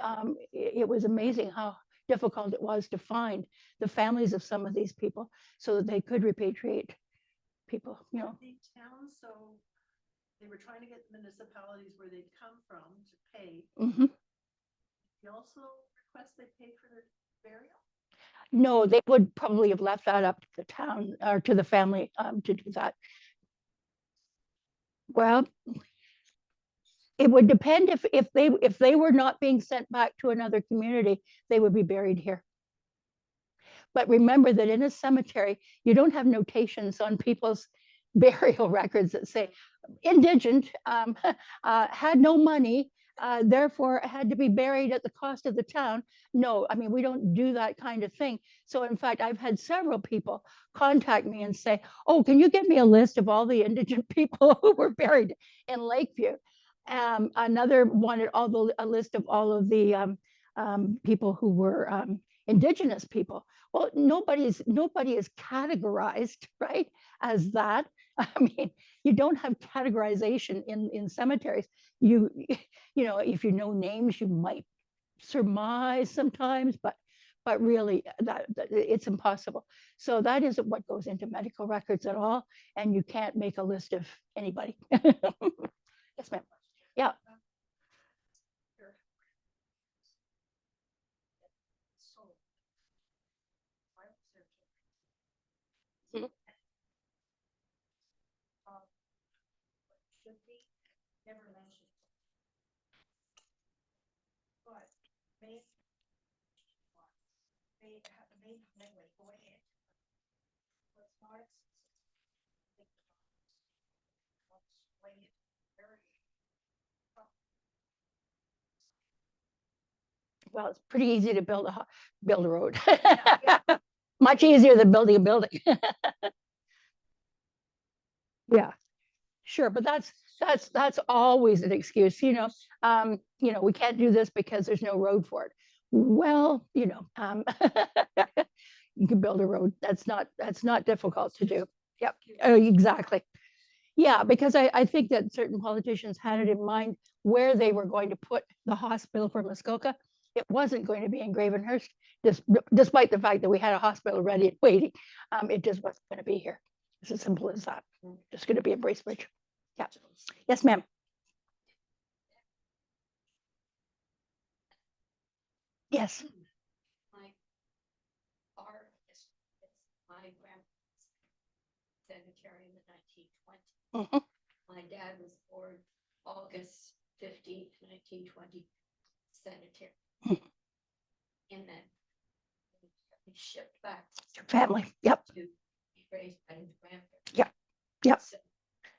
it was amazing how difficult it was to find the families of some of these people so that they could repatriate people. The towns, so they were trying to get municipalities where they'd come from to pay. Mm-hmm. You also request they pay for their burial? No, they would probably have left that up to the town or to the family to do that. Well, it would depend if they were not being sent back to another community, they would be buried here. But remember that in a cemetery, you don't have notations on people's burial records that say indigent, had no money, therefore had to be buried at the cost of the town. No, I mean, we don't do that kind of thing. So in fact, I've had several people contact me and say, oh, can you get me a list of all the indigent people who were buried in Lakeview? Another wanted a list of all of the people who were indigenous people. Well, nobody is categorized, right, as that. I mean, you don't have categorization in cemeteries. You if you know names, you might surmise sometimes, but really that it's impossible. So that isn't what goes into medical records at all, and you can't make a list of anybody. Yes, ma'am. Yeah. Mhm. Should be never mentioned. But may headway going in. What's not Well, it's pretty easy to build a road. Yeah. Much easier than building a building. Yeah, sure, but that's always an excuse, we can't do this because there's no road for it. Well, you can build a road. That's not difficult to do. Yep, exactly. Yeah, because I think that certain politicians had it in mind where they were going to put the hospital for Muskoka. It wasn't going to be in Gravenhurst, despite the fact that we had a hospital ready and waiting. It just wasn't going to be here. It's as simple as that. Just going to be in Bracebridge. Yeah. Yes, ma'am. Yes. My car is my grandpa's sanitarium in the 1920s. Mhm. My dad was born August 15th, 1920, sanitarium. Mhm. And then he shipped back Your family. Yep. to be raised by his grandparents. Yeah. Yep. So,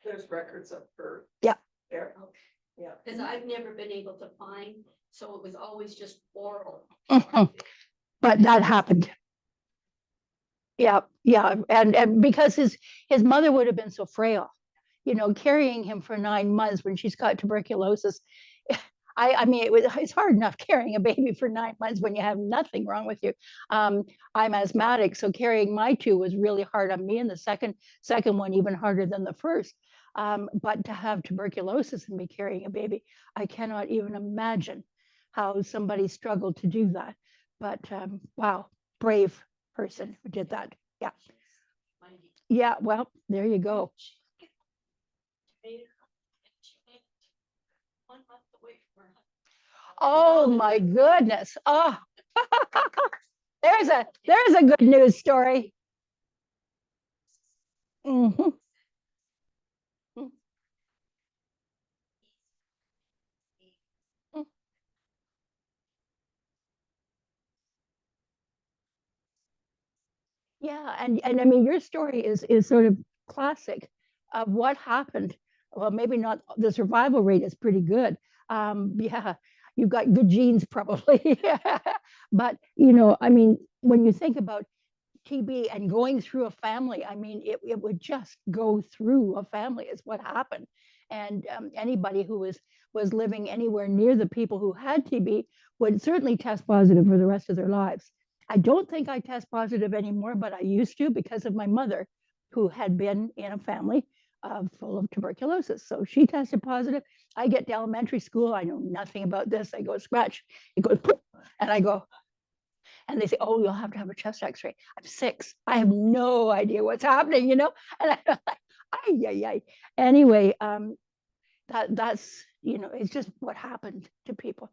There's records of her. Yeah. There. okay. Yeah. Because I've never been able to find, so it was always just oral. Mhm. But that happened. Yeah, yeah, and because his mother would have been so frail, carrying him for 9 months when she's got tuberculosis. I mean, it's hard enough carrying a baby for 9 months when you have nothing wrong with you. I'm asthmatic, so carrying my two was really hard on me, and the second one even harder than the first. But to have tuberculosis and be carrying a baby, I cannot even imagine how somebody struggled to do that. But wow, brave person who did that. Yeah. Yeah. Well, there you go. 1 month away from her. Oh my goodness. Oh, there's a good news story. Mhm. Yeah, and I mean your story is sort of classic of what happened. Well, maybe not the survival rate is pretty good. Yeah, you've got good genes probably. But I mean, when you think about TB and going through a family, I mean, it would just go through a family is what happened. And anybody who was living anywhere near the people who had TB would certainly test positive for the rest of their lives. I don't think I test positive anymore, but I used to because of my mother, who had been in a family full of tuberculosis. So she tested positive. I get to elementary school. I know nothing about this. I go scratch. It goes, poof, and I go, and they say, "Oh, you'll have to have a chest X-ray." I'm 6. I have no idea what's happening, And I'm like, ay, ay, ay. Anyway, that's it's just what happened to people.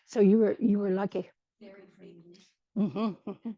So you were lucky. Very frequently. Mm-hmm.